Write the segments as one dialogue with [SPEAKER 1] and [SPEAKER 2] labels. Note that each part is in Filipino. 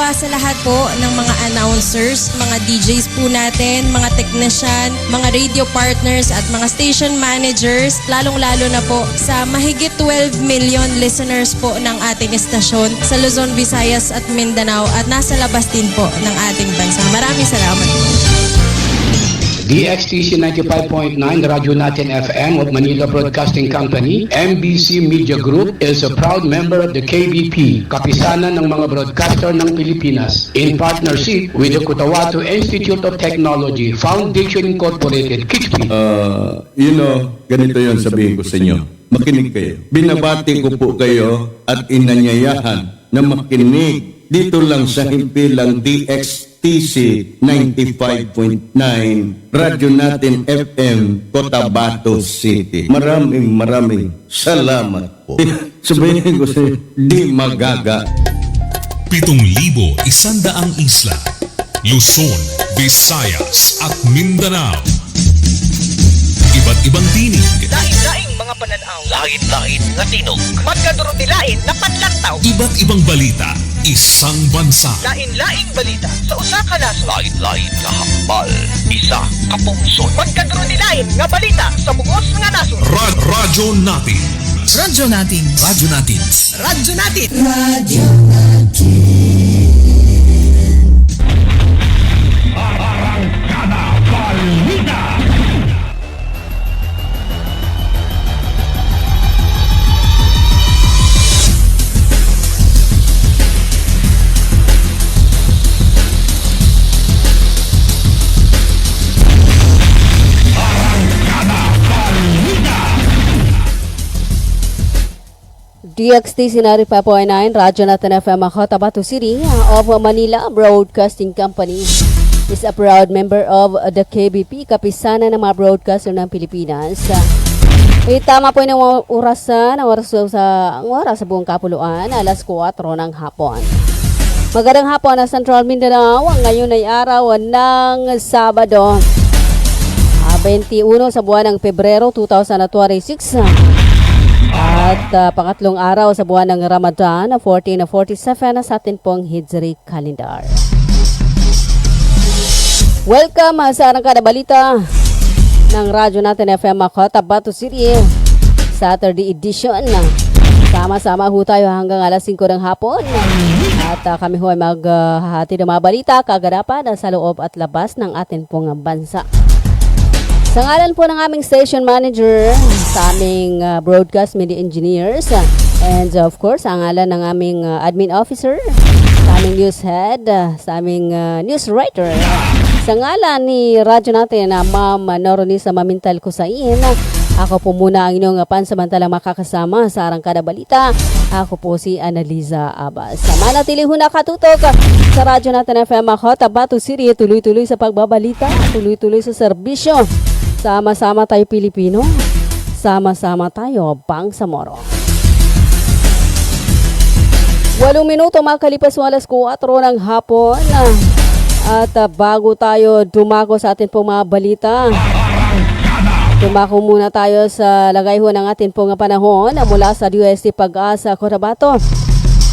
[SPEAKER 1] sa lahat po ng mga announcers, mga DJs po natin, mga technician, mga radio partners at mga station managers, lalong-lalo na po sa mahigit 12 million listeners po ng ating estasyon sa Luzon, Visayas at Mindanao at nasa labas din po ng ating bansa. Maraming salamat po.
[SPEAKER 2] DXTC 95.9 Radyo Natin FM of Manila Broadcasting Company, MBC Media Group is a proud member of the KBP, Kapisanan ng mga Broadcaster ng Pilipinas, in partnership with the Cotabato Institute of Technology, Foundation Incorporated, KIXP.
[SPEAKER 3] Ganito yon sabihin ko sa inyo. Makinig kayo. Binabati ko po kayo at inanyayahan na makinig dito lang sa himpilang DXTC 95.9 Radyo Natin FM, Cotabato City. Maraming salamat po. Sabihin ko sa inyo, di magaga.
[SPEAKER 4] 7,100 isla, Luzon, Visayas at Mindanao. Iba't ibang tinig,
[SPEAKER 5] lain-laing mga pananaw, lain-lain nga tinog, magkadurot-lain na panlantaw,
[SPEAKER 4] iba't ibang balita, isang bansa,
[SPEAKER 5] lain-laing balita sa usa ka nasod, lain-lain nga hambal, isa ka pungsod, magkadurot-lain nga balita sa bugos nga nasod.
[SPEAKER 4] Radyo Natin.
[SPEAKER 5] Radyo Natin.
[SPEAKER 4] Radyo Natin.
[SPEAKER 5] Radyo Natin.
[SPEAKER 6] Radyo Natin.
[SPEAKER 2] Arangkada Balita.
[SPEAKER 7] DXTC 95.9 Radyo Natin FM Cotabato City of Manila Broadcasting Company is a proud member of the KBP, Kapisanan ng mga broadcaster ng Pilipinas. Tama po yung oras sa buong kapuluan, alas 4 ng hapon. Magandang hapon na Central Mindanao, ngayon ay araw ng Sabado, 21 sa buwan ng Pebrero 2026. At pangatlong araw sa buwan ng Ramadan, 1447 sa atin pong Hijri calendar. Welcome sa Arangkada Balita ng Radyo Natin FM Cotabato City, Saturday edition. Sama-sama ho tayo hanggang alas 5 ng hapon. At kami ho ay maghahatid ng mga balita, kaganapan sa loob at labas ng atin pong bansa. Sa ngalan po ng aming station manager, sa aming broadcast media engineers, and of course, sa ngalan ng aming admin officer, sa aming news head, sa aming news writer, sa ngalan ni Radyo Natin, Ma'am Noronisa Mamintal Kusain, ako po muna ang inyong pansamantalang makakasama sa Arangkada Balita. Ako po si Analiza Abbas. Manatili ho nakatutok sa Radyo Natin FM Cotabato City, tuloy-tuloy sa pagbabalita, tuloy-tuloy sa serbisyo. Sama-sama tayo Pilipino, sama-sama tayo Bangsamoro. 8 minuto makalipas alas 4 ng hapon. At bago tayo dumako sa atin pong mga balita, dumako muna tayo sa lagay ho ng atin pong panahon mula sa UST Pag-asa Cotabato.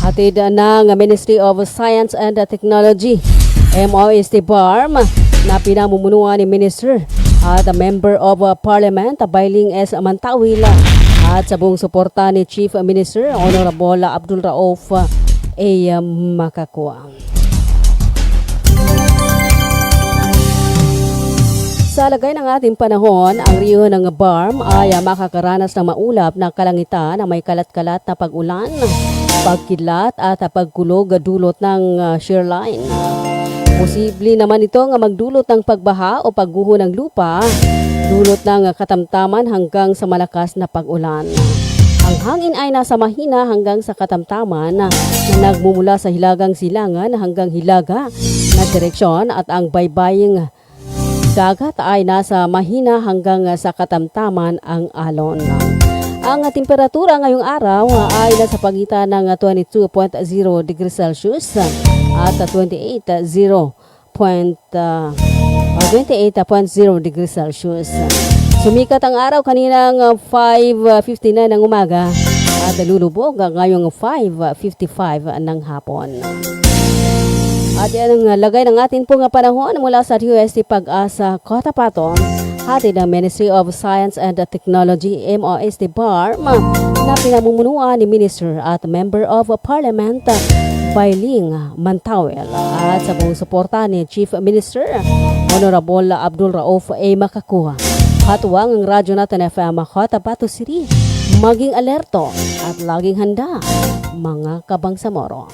[SPEAKER 7] Hatid ng Ministry of Science and Technology, MOST BARM, na pinamumunuan ni Minister at Member of Parliament Bailing S. Mantawil at sa buong suporta ni Chief Minister Honorable Abdul Rauf A. Makakua. Sa lagay ng ating panahon, ang riyo ng BARM ay makakaranas ng maulap na kalangitan na may kalat-kalat na pag-ulan, pagkidlat at pagkulog dulot ng shear line. Posible naman ito nga magdulot ng pagbaha o pagguho ng lupa, dulot ng katamtaman hanggang sa malakas na pag-ulan. Ang hangin ay nasa mahina hanggang sa katamtaman na nagmumula sa hilagang silangan hanggang hilaga na direksyon at ang baybaying dagat ay nasa mahina hanggang sa katamtaman ang alon. Ang temperatura ngayong araw ay nasa pagitan ng 22.0 degrees Celsius at 28.0 degrees Celsius. Sumikat ang araw kaninang 5:59 ng umaga at lulubog ngayong 5:55 ng hapon. At yan ang lagay ng atin pong panahon mula sa UST Pag-asa Cotabato. Hatid ng Ministry of Science and Technology, MOST BARM, na pinamumunuan ni Minister at Member of Parliament Bailing Mantawel at sa buong suporta ni Chief Minister Honorable Abdul Rauf A. Makakuha. Hatuwang ang radyo natin FM Cotabato City, maging alerto at laging handa, mga kabangsamoro.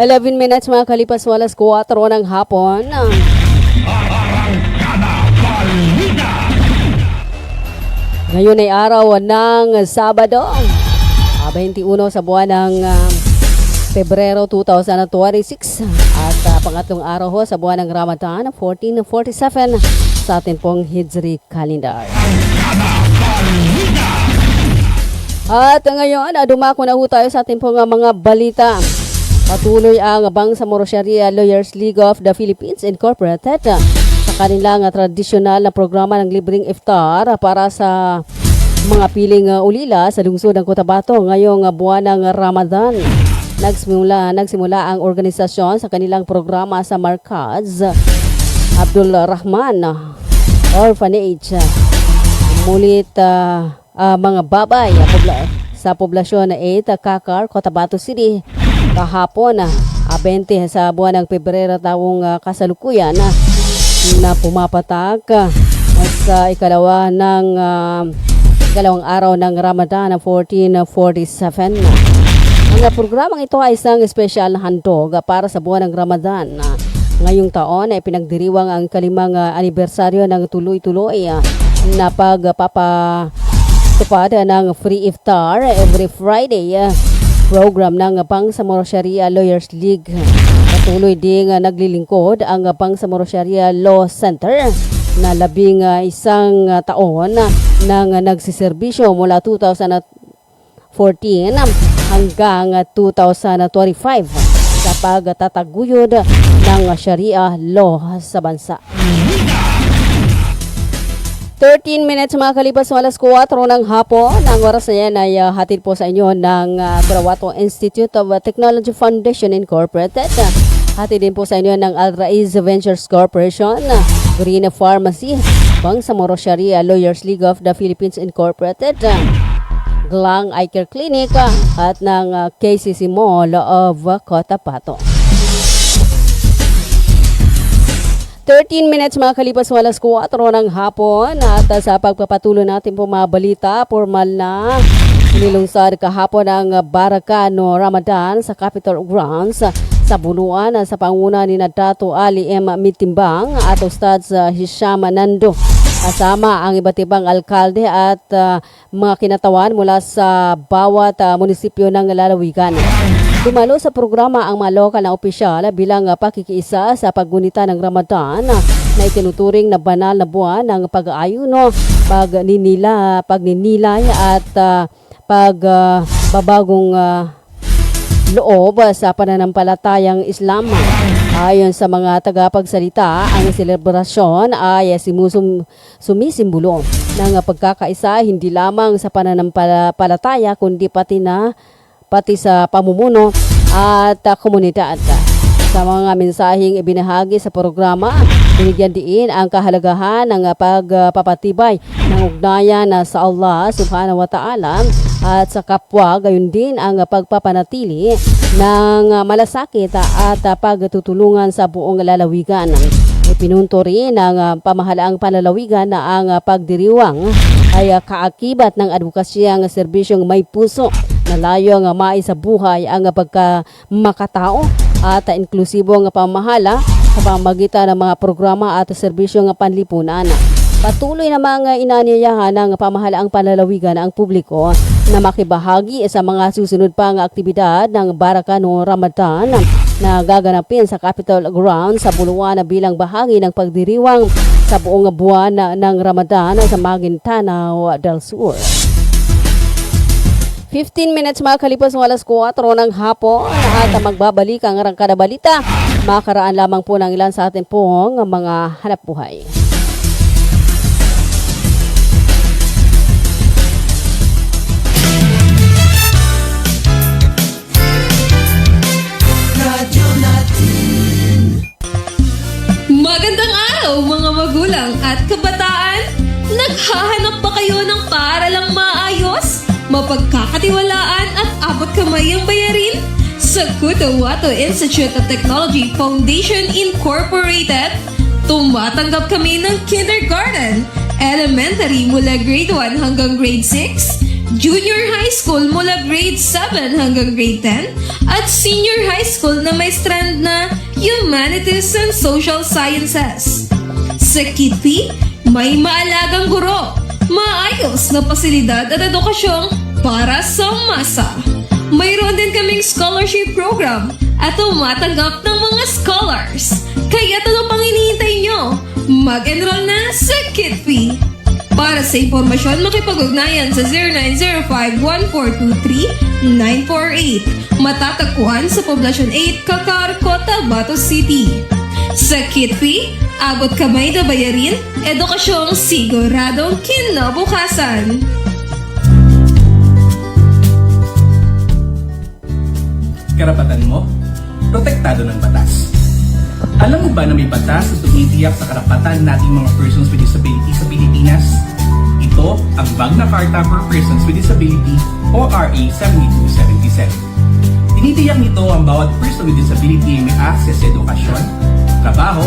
[SPEAKER 7] Eleven minutes mga kalipas walas 4 ng hapon. Ngayon ay araw ng Sabado, 21 sa buwan ng Pebrero 2026 at pangatlong araw ho sa buwan ng Ramadan 1447 sa ating pong Hijri calendar. At ngayon, dumako na ho tayo sa ating pong mga balita. Patuloy ang Bangsamoro Sharia Lawyers League of the Philippines Incorporated sa kanilang tradisyonal na programa ng libreng iftar para sa mga piling ulila sa lungsod ng Cotabato ngayong buwan ng Ramadan. Nagsimula ang organisasyon sa kanilang programa sa Markaz Abdul Rahman Orphanage. Mulit mga babay sa poblasyon na 8 Kakar, Cotabato City. Kahapon, 20 sa buwan ng Pebrero taong kasalukuyan na pumapatak sa ikalawang araw ng Ramadan 1447. Ang programang ito ay isang espesyal na handog para sa buwan ng Ramadan. Ngayong taon ay pinagdiriwang ang kalimang anibersaryo ng tuloy-tuloy na pagpapatupad ng free iftar every Friday program ng Bangsamoro Sharia Lawyers League. Patuloy ding naglilingkod ang Bangsamoro Sharia Law Center na 11 taon nang nagsiserbisyo mula 2014 hanggang 2025 sa pagtataguyod ng Sharia law sa bansa. 13 minutes mga kalipas alas 4 ng hapon. Ang oras na yan ay hatid po sa inyo ng Cotabato Institute of Technology Foundation Incorporated. Hatid din po sa inyo ng Al-Raiz Ventures Corporation, Green Pharmacy, Bangsamoro Sharia Lawyers League of the Philippines Incorporated, Glang Eye Care Clinic at ng KCC Mall of Cotabato. 13 minutes mga kalipas alas 4 ng hapon at sa pagpapatuloy natin po mga balita, formal na nilungsad kahapon ang Barakano Ramadan sa Capitol Grounds sa bunuan sa panguna ni Dato Ali M. Mitimbang at Ustad Hisham Nando. Kasama ang iba't ibang alkalde at mga kinatawan mula sa bawat munisipyo ng lalawigan. Dumalo sa programa ang mga lokal na opisyal bilang pakikiisa sa paggunita ng Ramadan na itinuturing na banal na buwan ng pag-aayuno, pagninilay at pagbabagong loob sa pananampalatayang Islam. Ayon sa mga tagapagsalita, ang selebrasyon ay sumisimbolo ng pagkakaisa hindi lamang sa pananampalataya kundi pati sa pamumuno at komunidad. Sa mga mensaheng ibinahagi sa programa, binigyan diin ang kahalagahan ng pagpapatibay ng ugnayan sa Allah subhanahu wa ta'ala at sa kapwa, gayon din ang pagpapanatili ng malasakit at pagtutulungan sa buong lalawigan. Ipinunto rin ng pamahalaang panlalawigan na ang pagdiriwang ay kaakibat ng advokasyang serbisyong may puso na layong maisabuhay ang pagkamakatao at inklusibong pamahala sa pamagitan ng mga programa at serbisyong panlipunan. Patuloy namang inanyayahan ng pamahalaang panlalawigan ang publiko na makibahagi sa mga susunod pang aktibidad ng Barakano Ramadan na gaganapin sa Capitol Ground sa Buluan bilang bahagi ng pagdiriwang sa buong buwan ng Ramadan sa Maguindanao del Sur. 15 minutes makalipas ng alas 4 ng hapon at magbabalik ang Arangkada Balita. Makaraan lamang po ng ilan sa atin pong mga hanapbuhay.
[SPEAKER 8] Magandang araw mga magulang at kabataan! Naghahanap ba kayo ng paaralang maayos, mapagkakatiwalaan at abot kamay ang bayarin? Sa Cotahuato Institute of Technology Foundation Incorporated, tumatanggap kami ng kindergarten, elementary mula grade 1 hanggang grade 6, junior high school mula grade 7 hanggang grade 10, at senior high school na may strand na Humanities and Social Sciences. Sa Kitpi, may maalagang guro, maayos na pasilidad at edukasyong para sa masa. Mayroon din kaming scholarship program at tumatanggap ng mga scholars. Kaya ano pang hinihintay nyo? Mag-enroll na sa Kitpi. Para sa impormasyon, makipag-ugnayan sa 0905-1423-948. Matatagpuan sa Poblacion 8, Cacar, Cotabato City. Sa Kitpi, abot kamay na bayarin, edukasyong siguradong kinabukasan.
[SPEAKER 9] Karapatan mo, protektado ng batas. Alam mo ba na may batas na tumitiyak sa karapatan nating mga persons with disability sa Pilipinas? Ito ang Magna Carta for Persons with Disability o RA 7277. Tinitiyak nito ang bawat person with disability ay may access sa edukasyon, trabaho,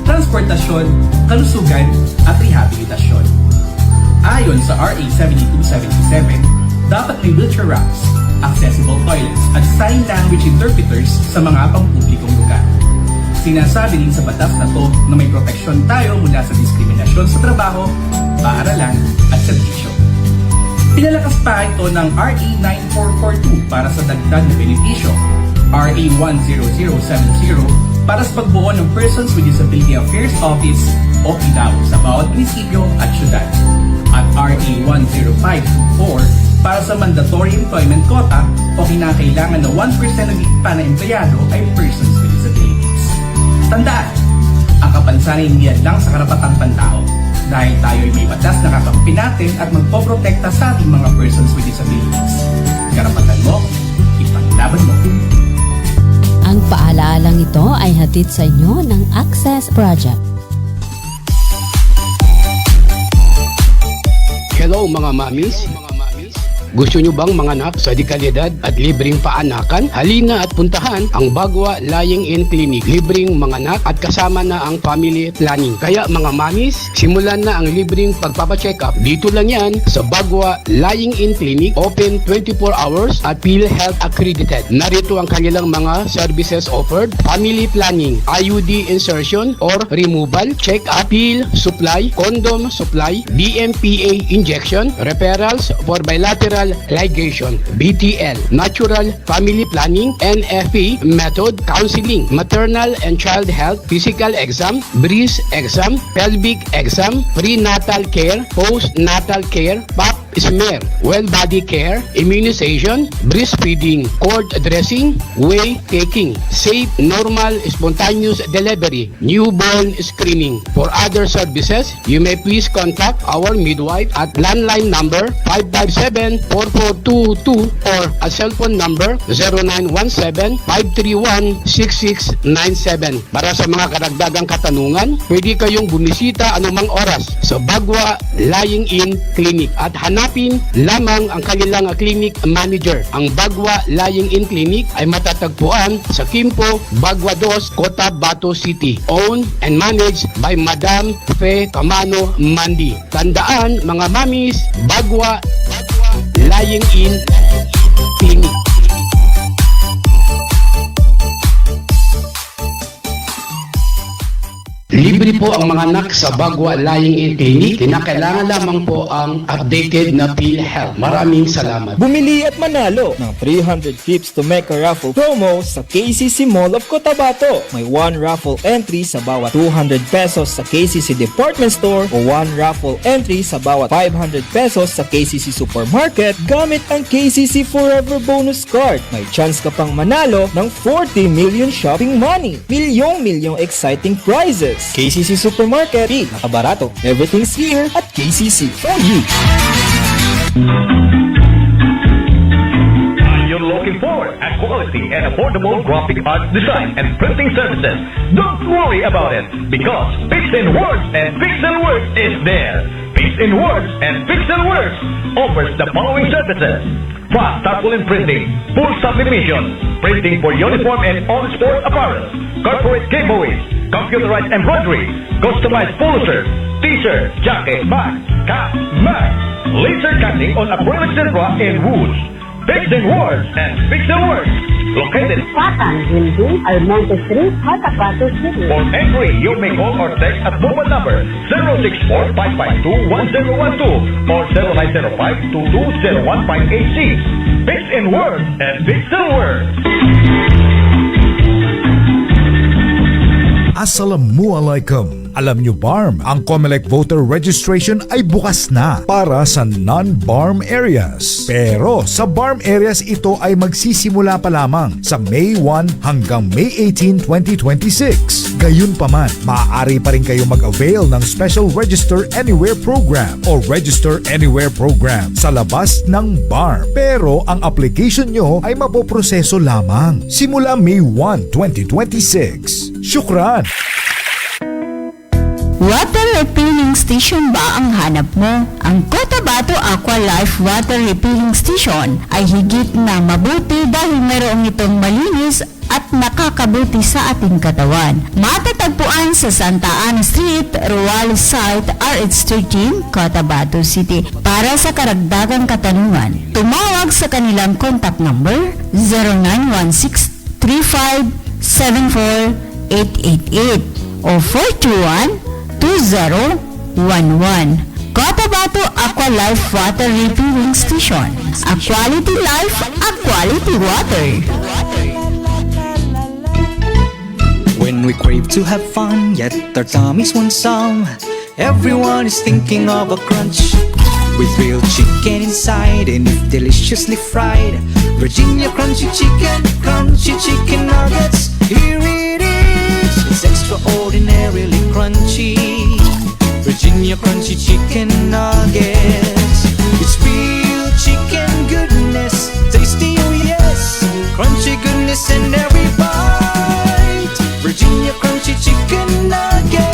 [SPEAKER 9] transportasyon, kalusugan at rehabilitasyon. Ayon sa RA 7277, dapat may wheelchair ramps, accessible toilets at sign language interpreters sa mga pampublikong lugar. Sinasabi din sa batas na to na may proteksyon tayo mula sa diskriminasyon sa trabaho, paaralan at serbisyo. Pinalakas pa ito ng RA 9442 para sa dagdag na benepisyo, RA 10070 para sa pagbuo ng Persons with Disability Affairs Office o PDAO sa bawat munisipyo at syudad, at RA 10524 para sa mandatory employment quota o kinakailangan na 1% ng pa na empleyado ay persons with disabilities. Tandaan, ang kapansanan hindi lang sa karapatang pantao dahil tayo ay may batas na kakampi natin at magpoprotekta sa ating mga persons with disabilities. Karapatan mo, ipaglaban mo.
[SPEAKER 7] Ang paalalang ito ay hatid sa inyo ng Access Project.
[SPEAKER 2] Hello mga mamis. Gusto nyo bang manganak sa dekalidad at libreng paanakan? Halina at puntahan ang Bagwa Lying-in Clinic. Libreng manganak at kasama na ang family planning. Kaya mga mamis, simulan na ang libreng pagpapacheck-up. Dito lang yan sa Bagwa Lying-in Clinic. Open 24 hours at PhilHealth accredited. Narito ang kanilang mga services offered. Family planning, IUD insertion or removal, check-up, pill supply, condom supply, DMPA injection, referrals for bilateral ligation, BTL, natural family planning, NFP method, counseling, maternal and child health, physical exam, breast exam, pelvic exam, prenatal care, postnatal care, pap smear, well body care, immunization, breastfeeding, cord dressing, whey taking, safe, normal, spontaneous delivery, newborn screening. For other services, you may please contact our midwife at landline number 557-4422 or a cellphone number 0917-531-6697. Para sa mga karagdagang katanungan, pwede kayong bumisita anumang oras sa Bagwa Lying-in Clinic at hanapin lamang ang kanilang clinic manager. Ang Bagwa Lying-in Clinic ay matatagpuan sa Kimpo, Bagwa 2, Cotabato City. Owned and managed by Madam Fe Camano Mandi. Tandaan mga mamis, Bagwa Lying-in Clinic. Libre po po ang mga anak sa Bagwa Lying-in Clinic, kinakailangan lamang po ang updated na PhilHealth. Maraming salamat.
[SPEAKER 10] Bumili at manalo ng 300 trips to Mecca raffle promo sa KCC Mall of Cotabato. May 1 raffle entry sa bawat 200 pesos sa KCC Department Store o 1 raffle entry sa bawat 500 pesos sa KCC Supermarket gamit ang KCC Forever Bonus Card. May chance ka pang manalo ng 40 million shopping money. Milyong exciting prizes. KCC Supermarket, nakabarato. Everything's here at KCC for you.
[SPEAKER 5] You're looking for a quality and affordable graphic art design and printing services. Don't worry about it because Pixel Works and Pixel Works is there. Pixel Works and Pixel Works offers the following services: fast tarpaulin printing, full sublimation, printing for uniform and on-sport apparel, corporate giveaways, computerized embroidery, customized polo shirt, t-shirt, jacket, bag, cap, mask, laser cutting on acrylic silver and wood. Pixel Works and Pixel Works, located
[SPEAKER 7] Patan, Building, Almonte Street, Cotabato City.
[SPEAKER 5] for entry. You may call or text at mobile number 064-552-1012 or 0905-2201-586. Pixel Works and Pixel Works.
[SPEAKER 11] Assalamualaikum. Alam nyo BARM, ang COMELEC voter registration ay bukas na para sa non-BARM areas. Pero sa BARM areas ito ay magsisimula pa lamang sa May 1 hanggang May 18, 2026. Gayunpaman, maaari pa rin kayo mag-avail ng Special Register Anywhere Program o Register Anywhere Program sa labas ng BARM. Pero ang application nyo ay mapoproseso lamang simula May 1, 2026. Syukran!
[SPEAKER 6] Water refilling station ba ang hanap mo? Ang Cotabato Aqua Life Water Refilling Station ay higit na mabuti dahil mayroong itong malinis at nakakabuti sa ating katawan. Matatagpuan sa Santa Ana Street, Ruales Site, RH13, Cotabato City. Para sa karagdagang katanungan, tumawag sa kanilang contact number 0916-3574-888 o 421-2011. Cotabato Aqua Life Water Refilling Station. A quality life, a quality water.
[SPEAKER 12] When we crave to have fun, yet our tummies want some, everyone is thinking of a crunch. With real chicken inside and if deliciously fried, Virginia crunchy chicken nuggets. Here it is, it's extraordinarily crunchy. Virginia crunchy chicken nuggets. It's real chicken goodness, tasty, oh yes, crunchy goodness in every bite. Virginia crunchy chicken nuggets.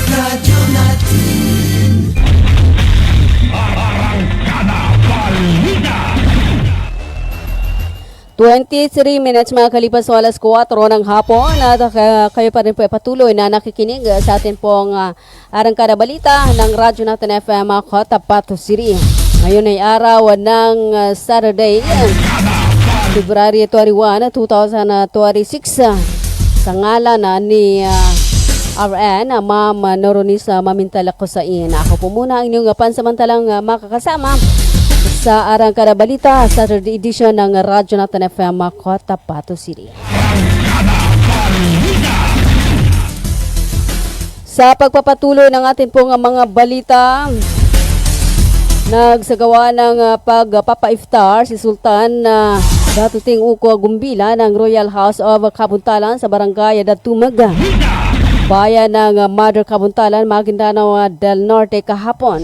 [SPEAKER 6] Radyo natin.
[SPEAKER 2] Arangkada Balita.
[SPEAKER 7] 23 minutes mga kalipas sa alas 4 ng hapon at kayo pa rin po patuloy na nakikinig sa atin pong Arangkada Balita ng Radyo Natin FM Cotabato City. Ngayon ay araw ng Saturday, February 21, 2026. Sa ngalan ni RN, Ma'am Noronisa Mamintalak-Kusain. Ako po muna ang inyong pansamantalang makakasama sa Arangkada Balita, Saturday edition ng Radyo Natin FM Cotabato City. Sa pagpapatuloy ng ating pong mga balita, nagsagawa ng pagpapa-iftar si Sultan Datuting Uko Gumbila ng Royal House of Kabuntalan sa Barangay Datumag, bayan ng Mother Kabuntalan, Maguindanao del Norte kahapon.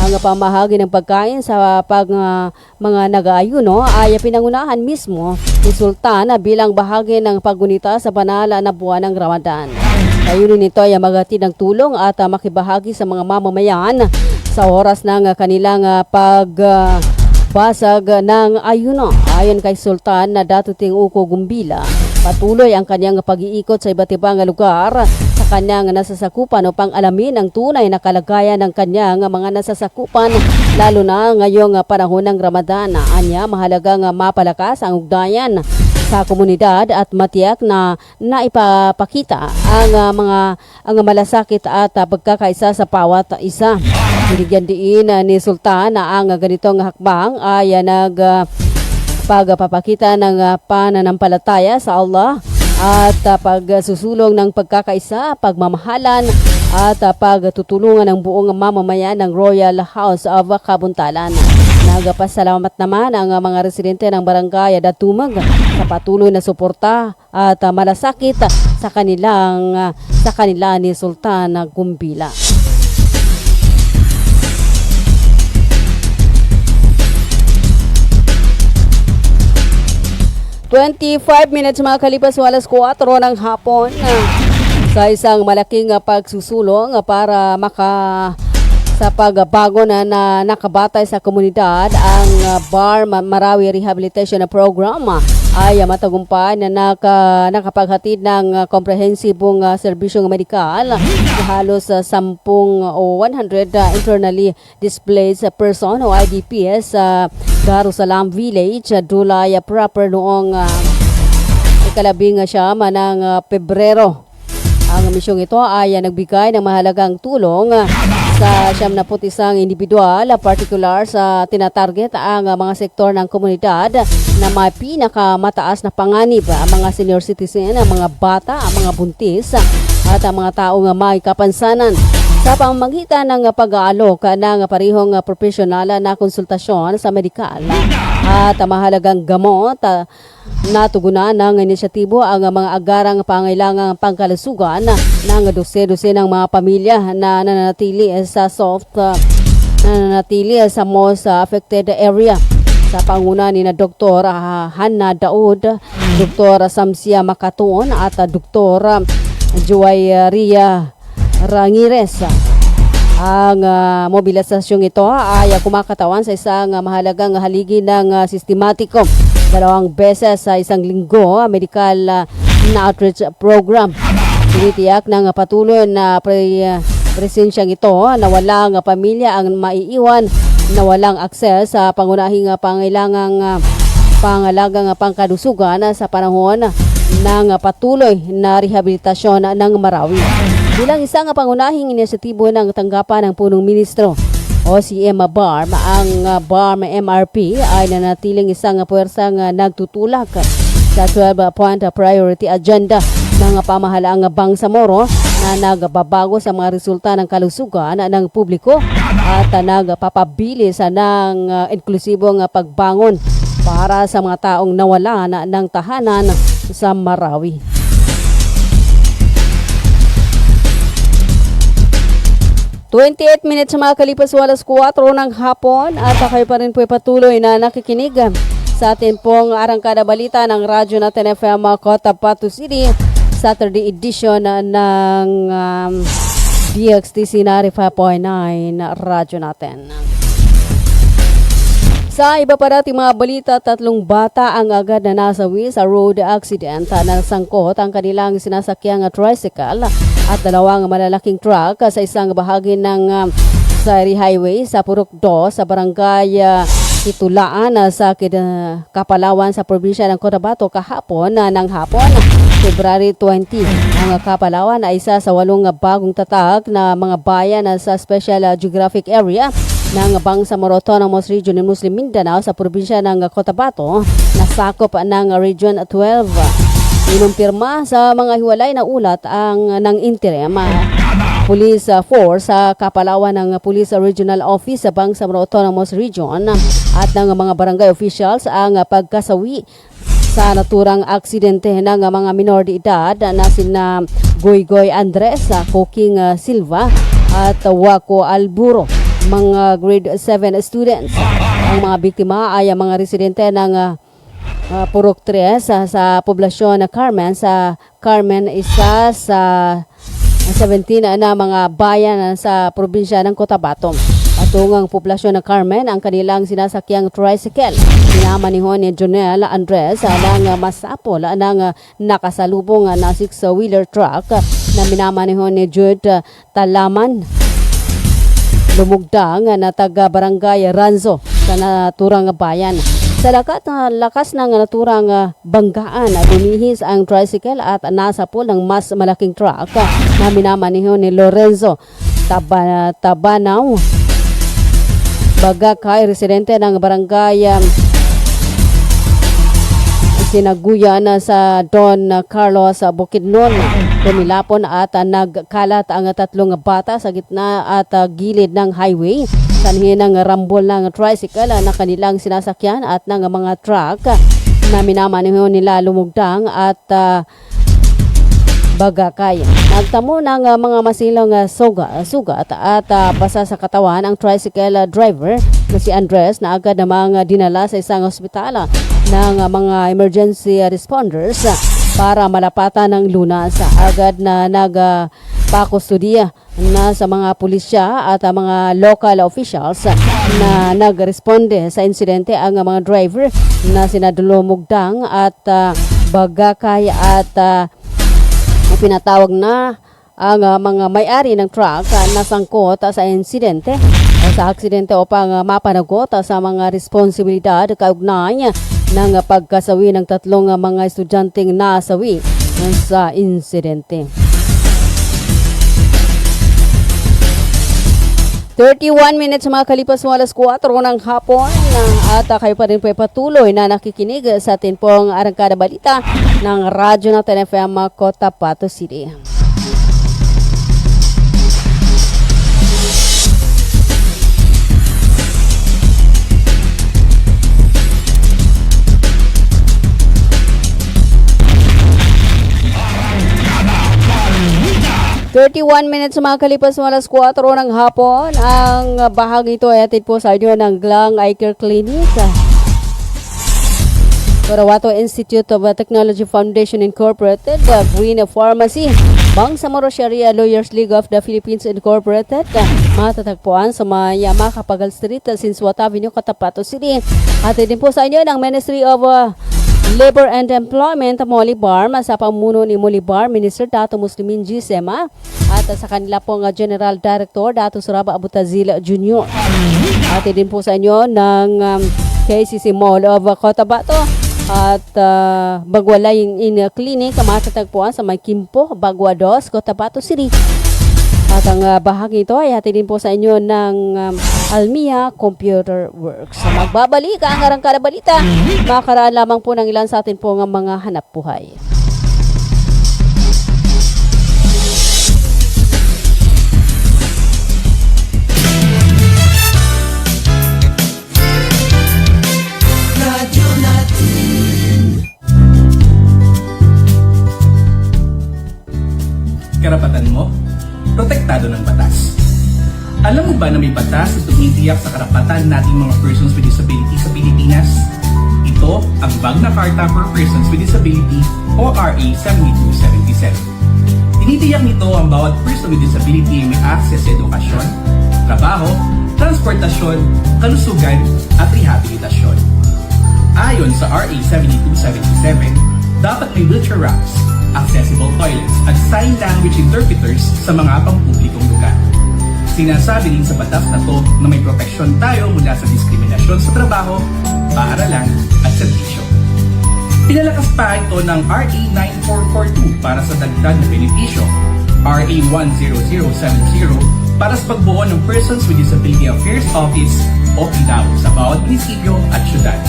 [SPEAKER 7] Ang pamahagi ng pagkain sa mga nag-aayuno ay pinangunahan mismo ni Sultan bilang bahagi ng paggunita sa banal na buwan ng Ramadan. Ayunin nito ay maghatid ng tulong at makibahagi sa mga mamamayan sa oras ng kanilang pagbasag ng ayuno. Ayon kay Sultan na Datuting Uko Gumbila, patuloy ang kanyang pag-iikot sa iba't ibang lugar sa kanyang nasasakupan upang alamin ang tunay na kalagayan ng kanyang mga nasasakupan, lalo na ngayong panahon ng Ramadan. Anya, mahalagang mapalakas ang ugnayan sa komunidad at matiyak na naipapakita ang malasakit at pagkakaisa sa bawat isa. Binigyan din ni Sultan na ang ganitong hakbang ay pagpapakita ng pananampalataya sa Allah at pagsusulong ng pagkakaisa, pagmamahalan at pagtutulungan ng buong mamamayan ng Royal House of Kabuntalan. Nagpasalamat naman ang mga residente ng Barangay Datumag sa patuloy na suporta at malasakit sa kanila ni Sultan Gumbila. minutes makakalipas sa alas 4 ng hapon sa isang malaking pagsusulong para sa pagbago na nakabatay sa komunidad. Ang BAR Marawi Rehabilitation Program ay matagumpay na nakapaghatid ng komprehensibong serbisyong medikal sa halos 10 o 100 internally displaced person o IDPs sa Darussalam Village, Dulay proper noong ikalabing siyam ng Pebrero. Ang misyong ito ay nagbigay ng mahalagang tulong sa 71 individual, particular sa tinatarget ang mga sektor ng komunidad na may pinakamataas na panganib, ang mga senior citizen, ang mga bata, ang mga buntis at ang mga taong may kapansanan. Sa pamamagitan ng pag-aalok ng parehong profesional na konsultasyon sa medikal at mahalagang gamot, natugunan ng inisyatibo ang mga agarang pangailangang pangkalusugan ng dose-dose ng mga pamilya na nananatili sa most affected area. Sa panguna ni na Dr. Hannah Daud, Dr. Samsia Makatuon at Dr. Joy Ria Ramirez. Ang mobilisasyong ito ay kumakatawan sa isang mahalagang haligi ng sistematiko 2 beses sa isang linggo medical na outreach program. Tinitiyak ng patuloy na presensyang ito na walang pamilya ang maiiwan na walang akses sa pangunahing pangalagang pangkalusugan sa panahon ng patuloy na rehabilitasyon ng Marawi. Bilang isang pangunahing inisyatibo ng tanggapan ng punong ministro o CM BARM, ang BARM MRP ay nanatiling isang puwersang nagtutulak sa 12-point priority agenda ng pamahalaang Bangsamoro na nagbabago sa mga resulta ng kalusugan ng publiko at nagpapabilis ng inklusibong pagbangon para sa mga taong nawalan ng tahanan sa Marawi. 28 minutes makakalipas sa alas 4 ng hapon at kayo pa rin po patuloy na nakikinig sa atin pong Arangkada Balita ng Radyo Natin FM Cotabato City, Saturday edition ng DXTC 95.9 Radyo Natin. Sa iba pa nating mga balita, 3 bata ang agad na nasawi sa road accident na sangkot ang kanilang sinasakyang tricycle at 2 malalaking truck sa isang bahagi ng Sairi Highway sa Purok 2 sa barangay Itulaan sa Kapalawan sa probinsya ng Cotabato kahapon ng hapon, February 20. Ang Kapalawan ay isa sa 8 bagong tatag na mga bayan sa Special Geographic Area ng Bangsamoro Autonomous Region ng Muslim Mindanao sa probinsya ng Cotabato na sakop ng Region 12. Inumpirma sa mga hiwalay na ulat ng interim Police Force sa Kapalawan ng Police Regional Office sa Bangsamoro Autonomous Region at ng mga barangay officials ang pagkasawi sa naturang aksidente ng mga minor de edad na sina Goygoy Andres, Koking Silva at Wako Alburo, mga grade 7 students. Ang mga biktima ay mga residente ng Purok 3 sa poblasyon na Carmen, sa Carmen, isa sa 17 na mga bayan sa probinsya ng Cotabato. Patungang poblasyon ng Carmen ang kanilang sinasakyang tricycle. Pinamanihon ni Jonel Andres ng masapol ng nakasalubong na 6-wheeler truck na minamanihon ni Jude Talaman Lumugdang na taga Barangay Ranzo sa naturang bayan. Sa lakas ng naturang banggaan, bumihis ang tricycle at nasapol ng mas malaking truck na minamaniho ni Lorenzo Tabanaw Bagakay, residente ng barangay Sinaguyan sa Don Carlos Bukidnon. Tumilapon at nagkalat ang tatlong bata sa gitna at gilid ng highway. Sanhi ng rambol ng tricycle na kanilang sinasakyan at ng mga truck na minamaniho nila lumugtang at Bagakay. Nagtamo ng mga masilong sugat at basa sa katawan ang tricycle driver na si Andres na agad namang dinala sa isang ospital ng mga emergency responders para malapatan ng lunas. Agad na nagpakustudiya na sa mga pulisya at mga local officials na nagresponde sa insidente ang mga driver na sinadulumugdang at Bagakay at pinatawag na ang mga may-ari ng truck na sangkot sa insidente sa aksidente upang mapanagot sa mga responsibilidad kaugnay ng pagkasawi ng tatlong mga estudyanteng nasawi sa insidente. 31 minutes mga kalipas mo alas 4 ng hapon at kayo pa rin po patuloy na nakikinig sa atin pong Arangkada Balita ng Radyo Natin FM Cotabato City. ₱31 minutes mga kalipas mo alas 4 ng hapon. Ang bahagi ito ay atid po sa inyo ng Glang Eye Care Clinic, Cotabato Institute of Technology Foundation Incorporated, Green Pharmacy, Bangsamoro Sharia Lawyers League of the Philippines Incorporated, matatagpuan sa Makapagal Street, Sinswat Avenue, Cotabato City. Atid din po sa inyo ng Ministry of Labor and Employment, Molibar, sa pamuno ni Molibar Minister Dato Muslimin G. Sema at sa kanila pong General Director Dato Suraba Abutazil Jr. At din po sa inyo ng KCC Mall of Cotabato at Bagwalaying in Clinic, matatagpuan sa Maykimpo, Bagua 2, Cotabato City. At ang bahagi ito ay hatid din po sa inyo ng Almia Computer Works. Magbabalik ang Arangkada Balita. Makaraan lamang po ng ilan sa atin po ng mga hanap buhay.
[SPEAKER 13] Radyo Natin.
[SPEAKER 9] Karapatan mo, protektado ng batas. Alam mo ba na may batas na tumitiyak sa karapatan nating mga persons with disability sa Pilipinas? Ito ang Magna Carta for Persons with Disability o RA 7277. Tinitiyak nito ang bawat person with disability ay may access sa edukasyon, trabaho, transportasyon, kalusugan at rehabilitasyon. Ayon sa RA 7277, dapat may wheelchair ramps, accessible toilets at sign language interpreters sa mga pampublikong lugar. Sinasabi din sa batas na to na may proteksyon tayo mula sa diskriminasyon sa trabaho, paaralan at serbisyo. Pinalakas pa ito ng RA 9442 para sa dagdag na benepisyo, RA 10070 para sa pagbuo ng Persons with Disability Affairs Office o PDAO sa bawat munisipyo at syudad,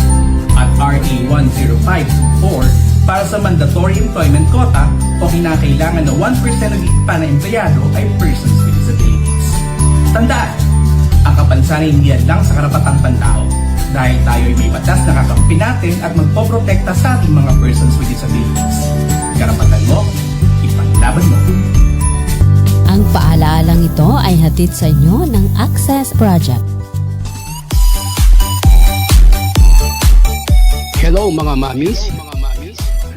[SPEAKER 9] at RA 10524 para sa mandatory employment quota o kinakailangan na 1% ng ipa na empleyado ay persons with disabilities. Tandaan, ang kapansanan hindi lang sa karapatang pantao dahil tayo ay may batas na kakampi natin at magpoprotekta sa ating mga persons with disabilities. Karapatan mo, ipaglaban mo.
[SPEAKER 7] Ang paalalang ito ay hatid sa inyo ng Access Project.
[SPEAKER 2] Hello mga mamis.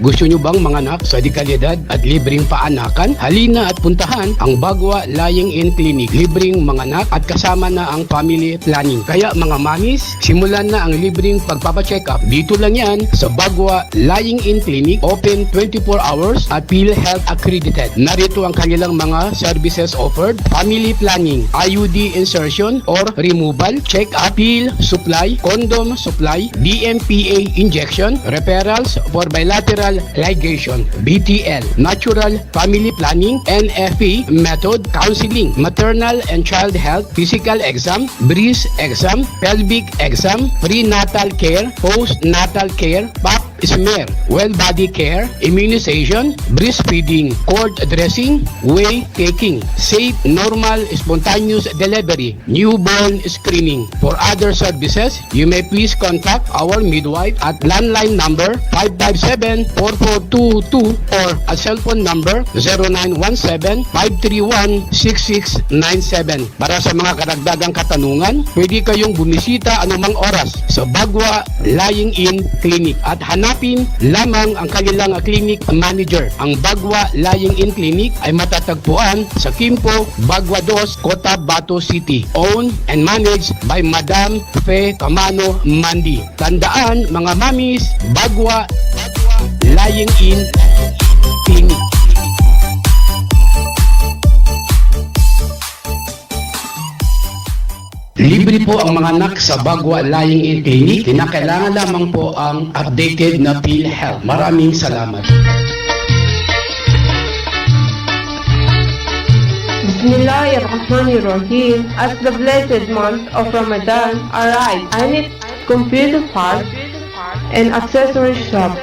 [SPEAKER 2] Gusto nyo bang manganak sa dekalidad at libreng paanakan? Halina at puntahan ang Bagwa Lying-in Clinic. Libreng manganak at kasama na ang family planning. Kaya mga mamis, simulan na ang libreng pagpapacheck up. Dito lang yan sa Bagwa Lying-in Clinic, open 24 hours at PhilHealth accredited. Narito ang kanilang mga services offered: family planning, IUD insertion or removal, check-up, pill supply, condom supply, DMPA injection, referrals for bilateral ligation, BTL, natural family planning, NFP method, counseling, maternal and child health, physical exam, breast exam, pelvic exam, prenatal care, postnatal care, pap smear, well body care, immunization, breastfeeding, cord dressing, whey taking, safe, normal, spontaneous delivery, newborn screening. For other services, you may please contact our midwife at landline number 557-4422 or a cell phone number 0917-531-6697. Para sa mga karagdagang katanungan, pwede kayong bumisita anumang oras sa Bagwa Lying-in Clinic at hanapin lamang ang kanilang clinic manager. Ang Bagwa Lying-in Clinic ay matatagpuan sa Kimpo, Bagwa 2, Cotabato City. Owned and managed by Madam Fe Camano Mandi. Tandaan mga mamis, Bagwa Lying-in Clinic. Libre po ang mga anak sa Bagwa Lying-in Clinic. Kinakailangan lamang po ang updated na PhilHealth. Maraming salamat.
[SPEAKER 14] Bismillahirrahmanirrahim. As the blessed month of Ramadan arrives, I need computer parts and accessory shop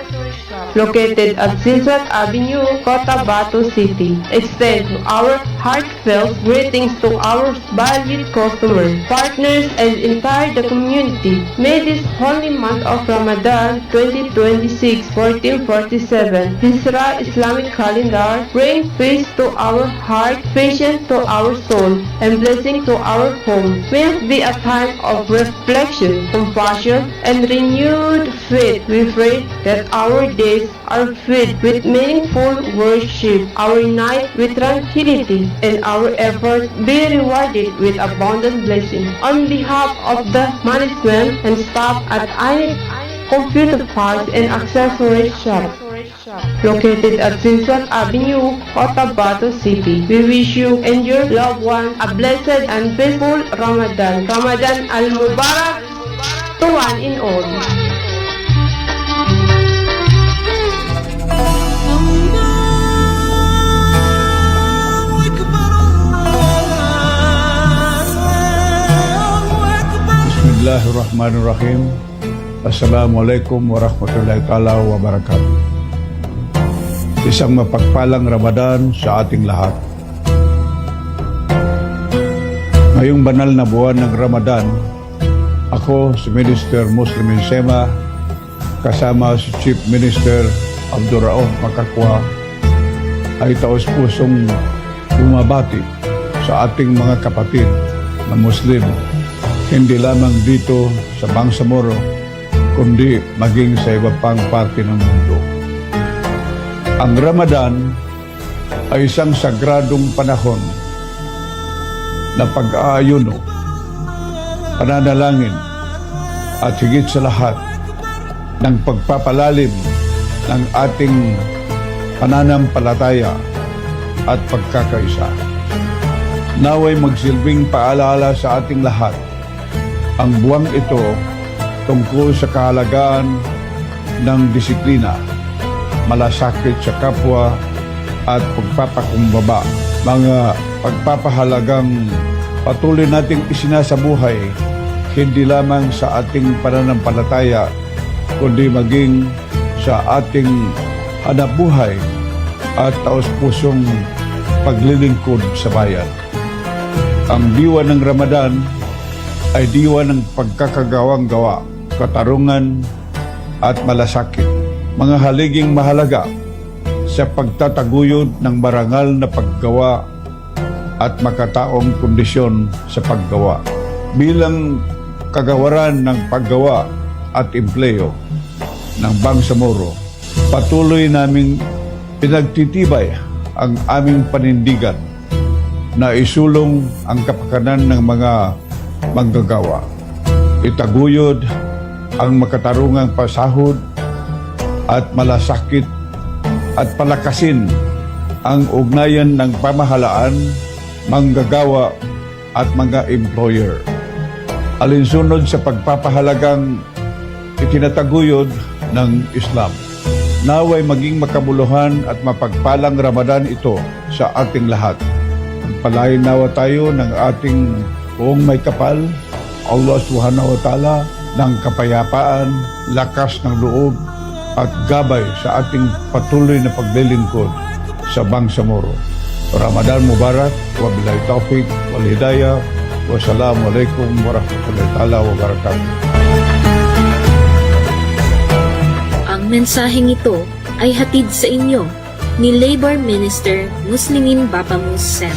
[SPEAKER 14] located at Silsat Avenue, Cotabato City. Extend our heartfelt greetings to our valued customers, partners, and entire the community. May this holy month of Ramadan 2026-1447 Hijra Islamic calendar bring peace to our heart, patience to our soul, and blessing to our home. May it be a time of reflection, compassion, and renewed faith. We pray that our days are filled with meaningful worship, our night with tranquility, and our efforts be rewarded with abundant blessing. On behalf of the management and staff at INIT Computer Parts and Accessories Shop, located at Silsat Avenue, Cotabato City, we wish you and your loved ones a blessed and peaceful Ramadan. Ramadan al-Mubarak to one in all.
[SPEAKER 15] Bismillahirrahmanirrahim. Assalamualaikum warahmatullahi ta'ala wabarakatuh. Isang mapagpalang Ramadan sa ating lahat. Ngayong banal na buwan ng Ramadan, ako si Minister Muslim Insema kasama si Chief Minister Abdurrauf Makakwa ay taos-pusong bumabati sa ating mga kapatid na Muslim, hindi lamang dito sa Bangsamoro, kundi maging sa iba pang parte ng mundo. Ang Ramadan ay isang sagradong panahon na pag-aayuno, pananalangin, at higit sa lahat ng pagpapalalim ng ating pananampalataya at pagkakaisa. Naway magsilbing paalala sa ating lahat ang buwang ito tungkol sa kahalagaan ng disiplina, malasakit sa kapwa at pagpapakumbaba. Mga pagpapahalagang patuloy nating isinasabuhay hindi lamang sa ating pananampalataya kundi maging sa ating hanapbuhay at taos-pusong paglilingkod sa bayan. Ang diwa ng Ramadan ay diwa ng pagkakagawang gawa, katarungan at malasakit. Mga haliging mahalaga sa pagtataguyod ng marangal na paggawa at makataong kondisyon sa paggawa. Bilang kagawaran ng paggawa at empleyo ng Bangsamoro, Patuloy naming pinagtitibay ang aming panindigan na isulong ang kapakanan ng mga manggagawa. Itaguyod ang makatarungang pasahod at malasakit at palakasin ang ugnayan ng pamahalaan, manggagawa at mga employer. Alinsunod sa pagpapahalagang itinataguyod ng Islam. Naway maging makabuluhan at mapagpalang Ramadan ito sa ating lahat. Palain nawa tayo ng ating buong may kapal, Allah Subhanahu wa Ta'ala, ng kapayapaan, lakas ng loob at gabay sa ating patuloy na paglilingkod sa Bangsamoro. Ramadan Mubarak, wabillahi taufiq wal hidayah, wassalamualaikum warahmatullahi ta'ala wabarakatuh.
[SPEAKER 16] Ang mensaheng ito ay hatid sa inyo ni Labor Minister Muslimin Bapamus Sem.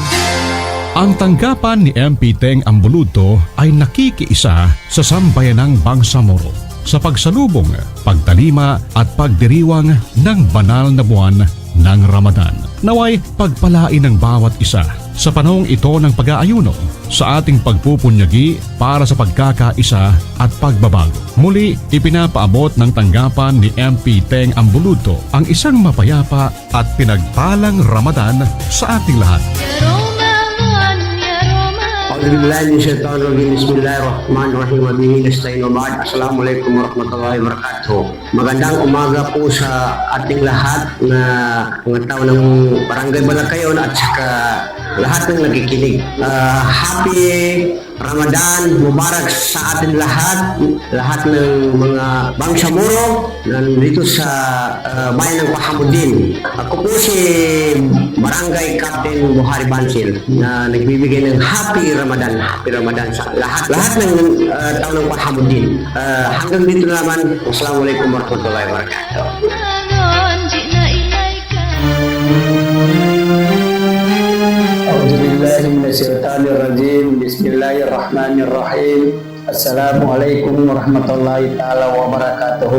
[SPEAKER 17] Ang tanggapan ni MP Teng Ambuluto ay nakikiisa sa sambayanang Bangsamoro sa pagsalubong, pagtalima at pagdiriwang ng banal na buwan ng Ramadan. Naway pagpalain ng bawat isa sa panahong ito ng pag-aayuno sa ating pagpupunyagi para sa pagkakaisa at pagbabago. Muli, ipinapaabot ng tanggapan ni MP Teng Ambuluto ang isang mapayapa at pinagpalang Ramadan sa ating lahat.
[SPEAKER 2] Bismillahirrahmanirrahim. Assalamualaikum warahmatullahi wabarakatuh. Magandang umaga po sa ating lahat na mga tao ng Barangay Balakayon at saka lahat ng nakikinig. Happy Ramadan Mubarak sa atin lahat ng mga Bangsamoro nandito sa bayan ng Pahamudin. Ako po si Barangay Captain Buhari Bansil na nagbibigay ng Happy Ramadan sa lahat ng tao ng Pahamudin. Hanggang dito naman. Wassalamualaikum warahmatullahi wabarakatuh. A'udzubillahiminasyaitanirrajim. Bismillahirrahmanirrahim. Assalamualaikum warahmatullahi ta'ala wabarakatuh.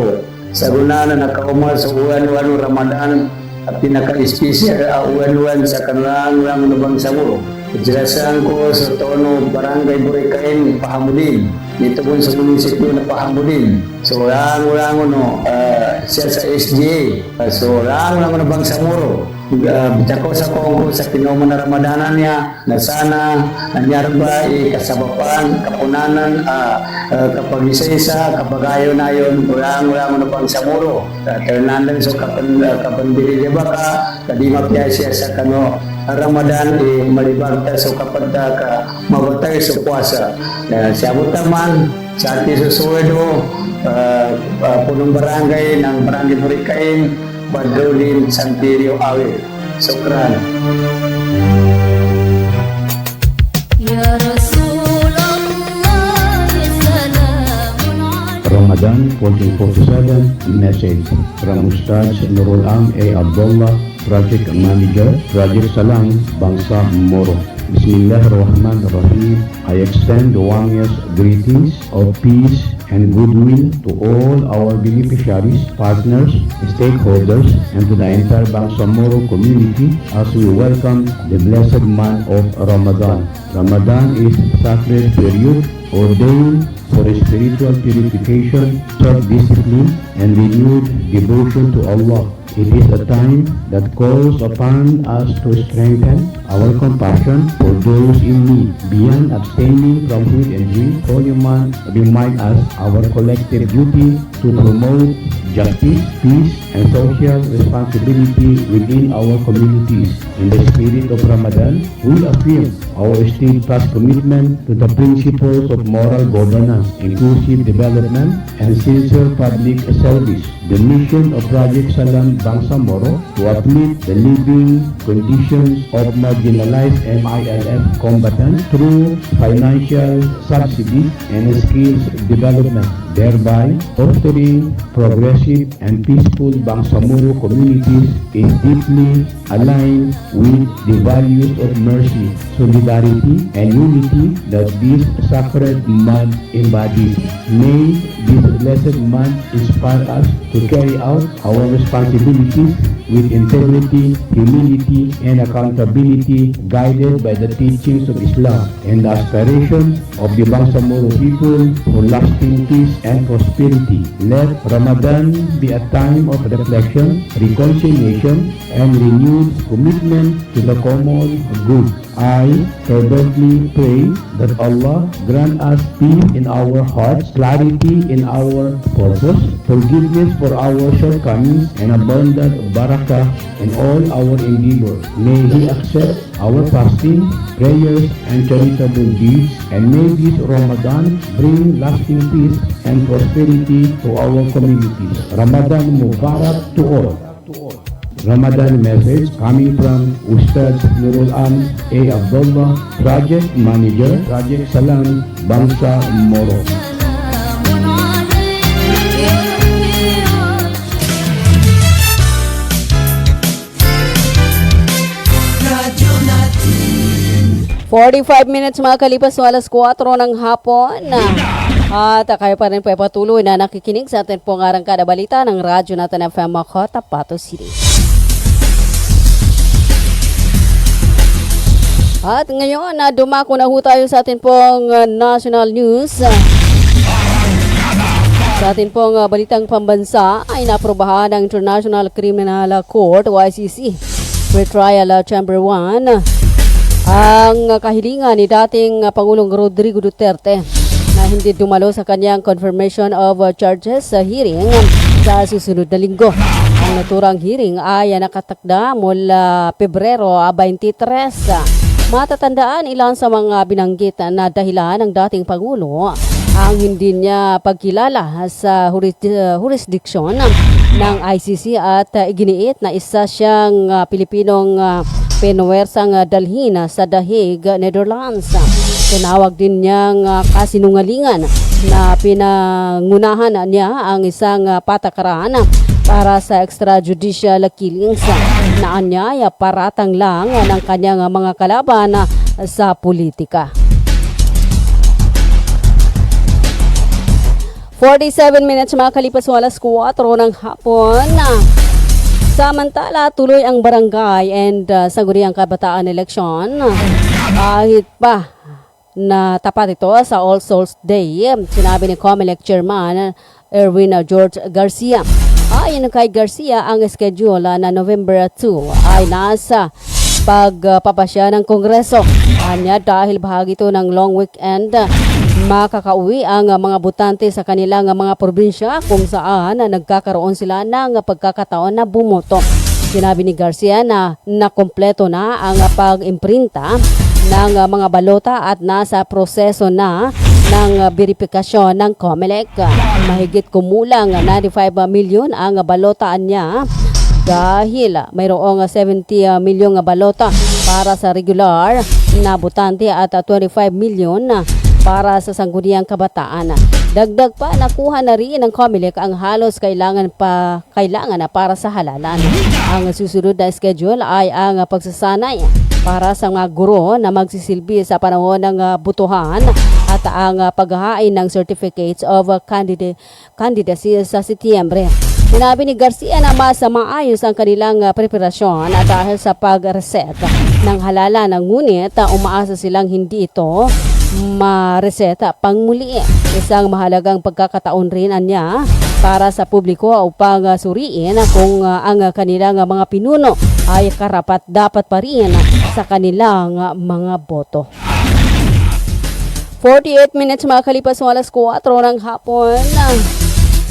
[SPEAKER 2] Sa guna na nakaumal sa uwan-uwan Ramadan at pinaka-espesyal uwan-uwan sa kanilang Bangsamoro. Ijelasan ko sa tono Barangay Burikain, Pahamudin. Dito po sa munisipyo na Pahamudin. So, lang siya sa SGA. So, lang na Bangsamoro. Bidako sa Kongo sa kinuman na Ramadanan niya na sana anyarba kasabapan, kapunanan, kapag isa-isa, kapagayo na yun, ulang na Bangsamoro. Kailangan so kapandili di ba ka, kadima piya siya sa kano Ramadan, malibagta so kapag ka mabatay sa puasa. Siyabot naman sa ating susuwedo, punong barangay ng Barangay Burikain, Badrulin Santirio Awit. Sukran.
[SPEAKER 18] Ramadan 1447 message from Ustaz Nurul Am A. Abdullah, Project Manager, Project Salang, Bangsamoro. Bismillahirrahmanirrahim. I extend the warmest greetings of peace and goodwill to all our beneficiaries, partners, stakeholders, and to the entire Bangsamoro community as we welcome the blessed month of Ramadan. Ramadan is a sacred period ordained for spiritual purification, self-discipline, and renewed devotion to Allah. It is a time that calls upon us to strengthen our compassion for those in need. Beyond abstaining from food and drink, Holy Month reminds us our collective duty to promote justice, peace, and social responsibility within our communities. In the spirit of Ramadan, we affirm our steadfast commitment to the principles of moral governance, inclusive development, and sincere public service. The mission of Project Salang Bangsamoro to uplift the living conditions of marginalized MILF combatants through financial subsidies and skills development, thereby fostering progressive and peaceful Bangsamoro communities is deeply aligned with the values of mercy, solidarity, and unity that this sacred month embodies. May this blessed month inspire us to carry out our responsibilities with integrity, humility, and accountability, guided by the teachings of Islam and the aspirations of the Bangsamoro people for lasting peace and prosperity. Let Ramadan be a time of reflection, reconciliation, and renewed commitment to the common good. I fervently pray that Allah grant us peace in our hearts, clarity in our purpose, forgiveness for our shortcomings, and abundant barakah in all our endeavors. May He accept our fasting, prayers, and charitable deeds, and may this Ramadan bring lasting peace and prosperity to our communities. Ramadan Mubarak to all. Ramadan message coming from Ustad Nurul Am A. Abdullah, Project Manager, Project Salam, Bangsa Moro.
[SPEAKER 13] Radyo natin.
[SPEAKER 7] 45 minutes makalipas sa alas 4 ng hapon. At kayo pa rin po patuloy na nakikinig sa atin pong arangkada balita ng Radyo Natin FM Cotabato City. At ngayon, dumako na ho tayo sa atin pong national news. Sa atin pong balitang pambansa ay naprobahan ng International Criminal Court o ICC Pretrial Chamber 1 ang kahilingan ni dating Pangulong Rodrigo Duterte na hindi dumalo sa kanyang confirmation of charges sa hearing sa susunod na linggo. Ang naturang hearing ay nakatakda mula Pebrero 23. Matatandaan ilan sa mga binanggit na dahilan ng dating Pangulo ang hindi niya pagkilala sa jurisdiction ng ICC at iginiit na isa siyang Pilipinong pinuwersang dalhin sa The Hague, Netherlands. Tinawag din niyang kasinungalingan na pinangunahan niya ang isang patakaran para sa extrajudicial killings na anyaya paratang lang ng kanyang mga kalaban sa politika. 47 minutes makalipas sa alas 4 ng hapon. Samantala, tuloy ang barangay and sangguniang kabataan election. Kahit pa na tapat ito sa All Souls Day, sinabi ni COMELEC Chairman Erwin George Garcia. Ayon kay Garcia, ang schedule na November 2 ay nasa pagpapasya ng Kongreso. Anya dahil bahagi ito ng long weekend, makakauwi ang mga botante sa kanilang mga probinsya kung saan nagkakaroon sila ng pagkakataon na bumoto. Sinabi ni Garcia na nakompleto na ang pag-imprinta ng mga balota at nasa proseso na ng verifikasyon ng COMELEC. Mahigit kumulang 95 milyon ang balotaan niya dahil mayroong 70 milyong balota para sa regular na botante at 25 milyon para sa sangguniang kabataan. Dagdag pa, nakuha na rin ng COMELEC ang halos kailangan para sa halalan. Ang susunod na schedule ay ang pagsasanay para sa mga guro na magsisilbi sa panahon ng butuhan at ang paghahain ng certificates of candidacy sa Setyembre. Sinabi ni Garcia na mas maayos ang kanilang preparasyon dahil sa pag-reset ng halalan, ngunit umaasa silang hindi ito ma-reseta pangmuli. Isang mahalagang pagkakataon rin niya para sa publiko upang suriin kung ang kanilang mga pinuno ay karapat-dapat pa rin sa kanilang mga boto. 48 minutes makalipas sa alas 4 ng hapon.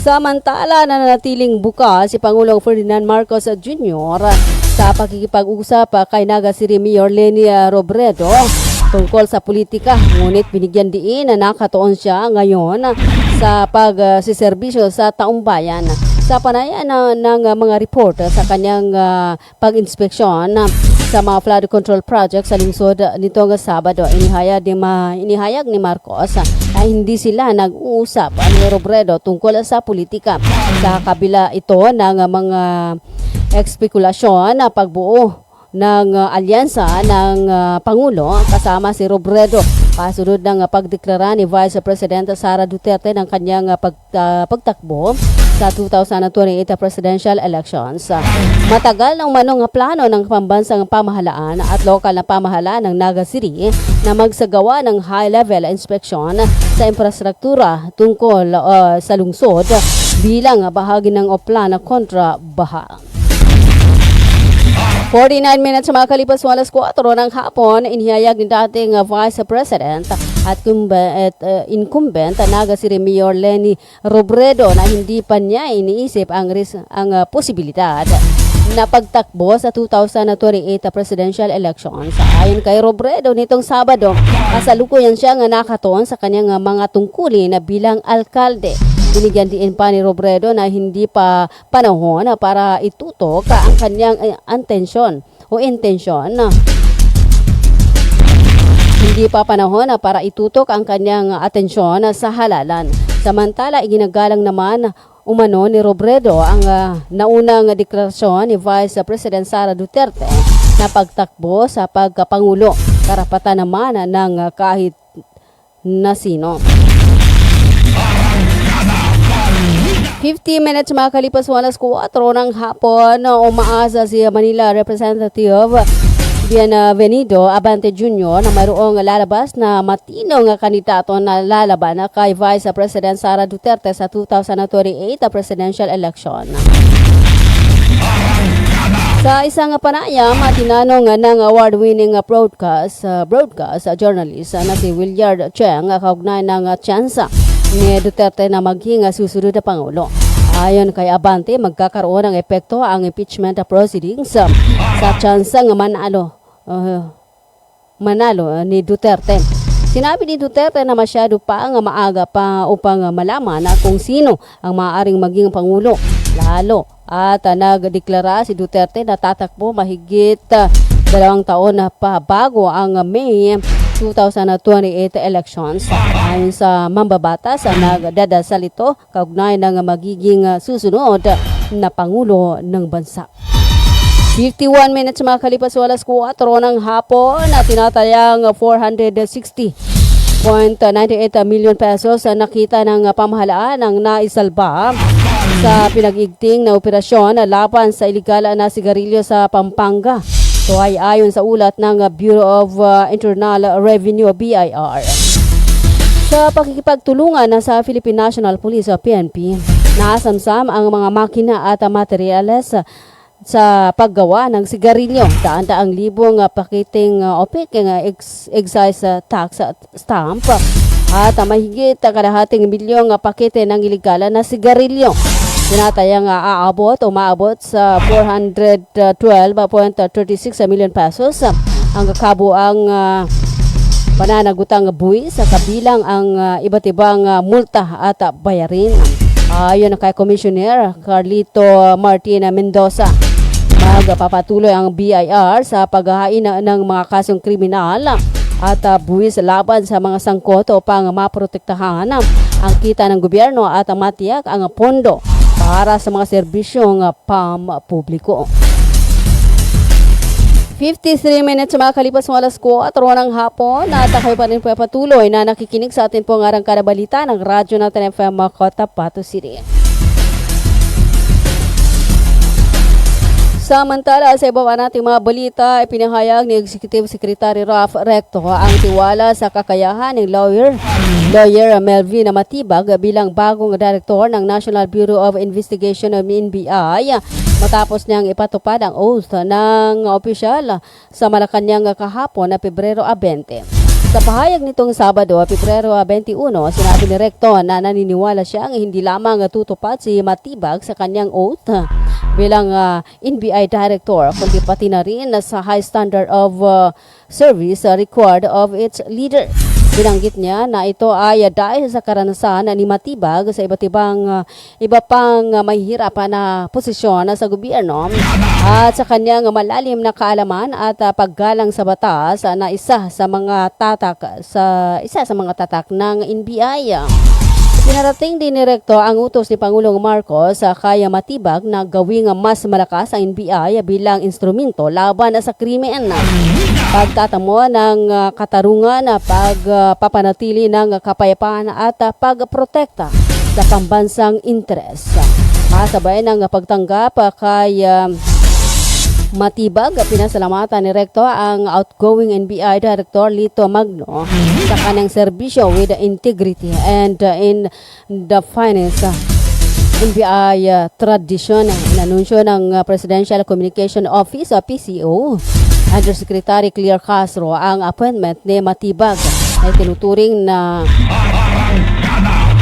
[SPEAKER 7] Samantala, nananatiling bukas si Pangulong Ferdinand Marcos Jr. sa pakikipag-usap kay Naga City Mayor Leni Robredo tungkol sa politika. Ngunit binigyan diin na nakatuon siya ngayon sa pagsiservisyo sa taong bayan. Sa panayan ng mga report sa kanyang pag-inspeksyon sa mga flood control project sa lungsod nitong Sabado, inihayag ni Marcos na hindi sila nag-uusap ni Robredo tungkol sa politika. Sa kabila ito ng mga ekspekulasyon na pagbuo ng alyansa ng Pangulo kasama si Robredo Kasunod ng pagdeklara ni Vice President Sara Duterte ng kanyang pagtakbo sa 2028 presidential elections. Matagal ng manong plano ng pambansang pamahalaan at lokal na pamahalaan ng Naga City na magsagawa ng high-level inspection sa infrastruktura tungkol sa lungsod bilang bahagi ng plano kontra baha. 49 minutes sa mga kalipas ng alas 4 ng hapon, inihayag ni dating Vice President at incumbent Naga City Mayor Leni Robredo na hindi pa niya iniisip ang posibilidad na pagtakbo sa 2028 presidential elections. Ayon kay Robredo nitong Sabado, kasalukuyan siya nakatuon sa kanyang mga tungkulin na bilang alkalde. Binigyan din pa ni Robredo na hindi pa panahon para itutok ang kanyang intensyon. Hindi pa panahon para itutok ang kanyang atensyon sa halalan. Samantala, iginagalang naman umano ni Robredo ang naunang deklarasyon ni Vice President Sara Duterte na pagtakbo sa pagkapangulo. Karapatan naman ng kahit na sino. 50 minutes makalipas alas 4 ng hapon, umaasa si Manila Representative Bienvenido Abante Jr. na mayroong lalabas na matinong kandidato na lalaban kay Vice President Sara Duterte sa 2028 presidential election. Sa isang panayam, tinanong ng award-winning broadcast journalist na si Williard Cheng kaugnay ng tsansa ni Duterte na maging susunod na Pangulo. Ayon kay Abante, magkakaroon ng epekto ang impeachment proceedings sa tsansang manalo ni Duterte. Sinabi ni Duterte na masyado pa ang maaga pa upang malaman na kung sino ang maaaring maging Pangulo. Lalo at nagdeklara si Duterte na tatakbo mahigit 2 taon na pa bago ang May 2028 elections. Ayon sa mambabatas, nagdadasal ito kaugnay ng magiging susunod na Pangulo ng bansa. 51 minutes makalipas alas 4 ng hapon na tinatayang 460.98 million pesos nakita ng pamahalaan ang naisalba sa pinag-igting na operasyon laban sa ilegal na sigarilyo sa Pampanga. Ito ay ayon sa ulat ng Bureau of Internal Revenue BIR. Sa pakikipagtulungan sa Philippine National Police o PNP, naasamsam ang mga makina at materyales sa paggawa ng sigarilyo. Daan-daang libong pakiting peking excise tax stamp at mahigit kalahating milyong pakete ng ilegal na sigarilyo. Tinatayang umaabot sa 412.36 million pesos ang kabuang pananagutang buwis sa kabilang ang iba't ibang multa at bayarin. Ayon kay Commissioner Carlito Martina Mendoza, magpapatuloy ang BIR sa paghahain ng mga kasong kriminal at buwis laban sa mga sangkot upang maprotektahan ang kita ng gobyerno at matiyak ang pondo para sa mga serbisyong pampubliko. 53 minutes makalipas ng alas 4 ng hapon at kayo pa rin po patuloy na nakikinig sa atin po ng Arangkada Balita ng Radyo natin FM Cotabato City. Samantala, sa iba pa nating mga balita, ipinahayag ni Executive Secretary Ralph Recto ang tiwala sa kakayahan ng lawyer Melvin Matibag bilang bagong direktor ng National Bureau of Investigation of NBI matapos niyang ipatupad ang oath ng opisyal sa Malacanang kahapon na Pebrero 20. Sa pahayag nitong Sabado, Pebrero 21, sinabi ni Recto na naniniwala siyang hindi lamang tutupad si Matibag sa kanyang oath bilang NBI Director, kundi pati na rin sa high standard of service required of its leader. Binanggit niya na ito ay dahil sa karanasan ni Matibag sa iba pang mahihirap na posisyon sa gobyerno at sa kanyang malalim na kaalaman at paggalang sa batas na isa sa mga tatak ng NBI. Pinarating din ni Recto ang utos ni Pangulong Marcos kay Matibag na gawing mas malakas ang NBI bilang instrumento laban sa krimen. pagtatamo ng katarungan, pagpapanatili ng kapayapaan at pagprotekta sa pambansang interes. Kasabay ng pagtanggap kay Matibag, pinasalamatan ni Recto ang outgoing NBI Director Lito Magno sa kanyang serbisyo with integrity and in the finance NBI tradition. Inanunsyo ng Presidential Communication Office PCO Undersecretary Claire Castro ang appointment ni Matibag ay tinuturing na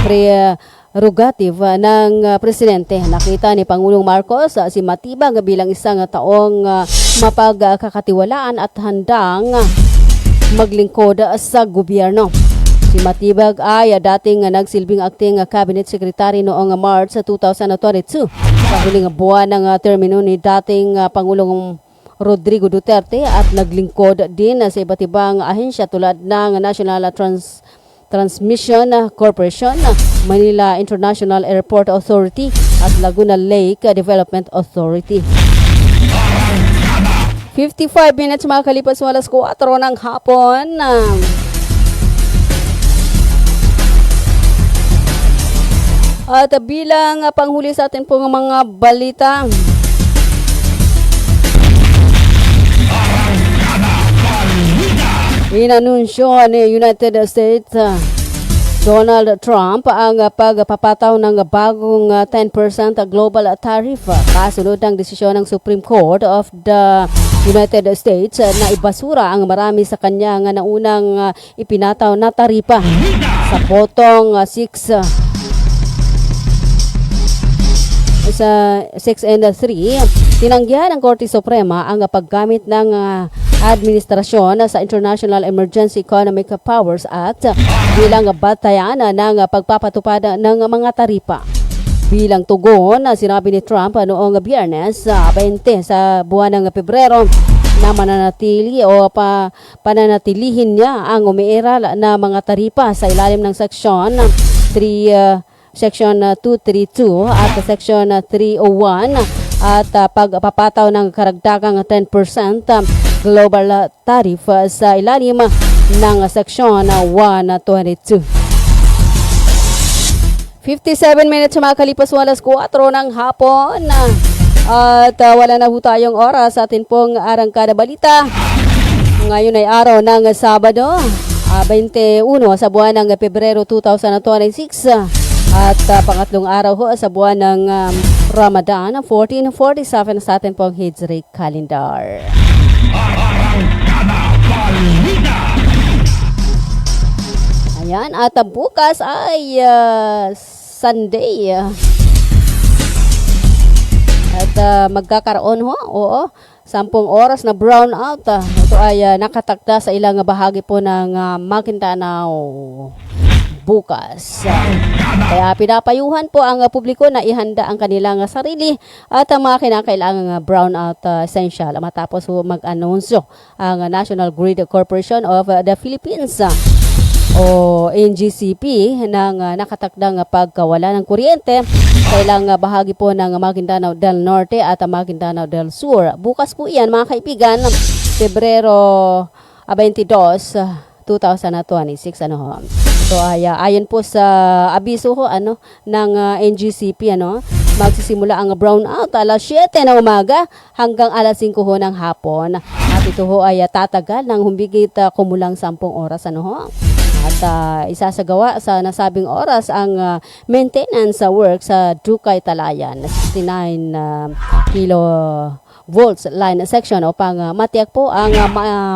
[SPEAKER 7] prerogative ng Presidente. Nakita ni Pangulong Marcos si Matibag bilang isang taong mapagkakatiwalaan at handang maglingkod sa gobyerno. Si Matibag ay dating nagsilbing acting cabinet secretary noong March 2022 sa huling buwan ng termino ni dating Pangulong Rodrigo Duterte at naglingkod din sa iba't ibang ahensya tulad ng National Transmission Corporation, Manila International Airport Authority at Laguna Lake Development Authority. 55 minutes makakalipas mo alas 4 ng hapon. At bilang panghuli sa atin pong mga balita, inanunsyo ni United States Donald Trump ang pagpapataw ng bagong 10% global tariff kasunod ng desisyon ng Supreme Court of the United States na ibasura ang marami sa kanyang naunang ipinataw na taripa. Sa botong 6 and 3, tinanggihan ng Korte Suprema ang paggamit ng administrasyon sa International Emergency Economic Powers Act bilang batayan ng pagpapatupad ng mga taripa. Bilang tugon, sinabi ni Trump noong Biyernes 20 sa buwan ng Pebrero na mananatili o pananatilihin niya ang umiiral na mga taripa sa ilalim ng Section 232 at Section 301 at pagpapataw ng karagdagang 10% global tariff sa ilalim ng Section 122. 57 minutes makakalipas mo alas 4 ng hapon at wala na po tayong oras sa atin pong arangkada balita. Ngayon ay araw ng Sabado, 21 sa buwan ng Pebrero 2026 at pangatlong araw ho sa buwan ng Ramadan 1447 sa atin pong Hijri calendar. Ayan, at bukas ay Sunday. At magkakaroon ho, 10 oras na brownout. Ito ay nakatakda sa ilang bahagi po ng Maguindanao bukas. Kaya pinapayuhan po ang publiko na ihanda ang kanilang sarili at ang mga kinakailangang brownout essential matapos mag-anunsyo ang National Grid Corporation of the Philippines o NGCP ng nakatakdang pagkawala ng kuryente sa ilang bahagi po ng Maguindanao del Norte at Maguindanao del Sur. Bukas po yan mga kaibigan, Pebrero 22, 2026 So ayon po sa abiso ng NGCP magsisimula ang brownout alas 7 ng umaga hanggang alas 5 ng hapon. At ito ay tatagal ng humigit kumulang 10 oras At isasagawa sa nasabing oras ang maintenance work sa Dukay Talayan 69 kilovolts line section upang matiyak po ang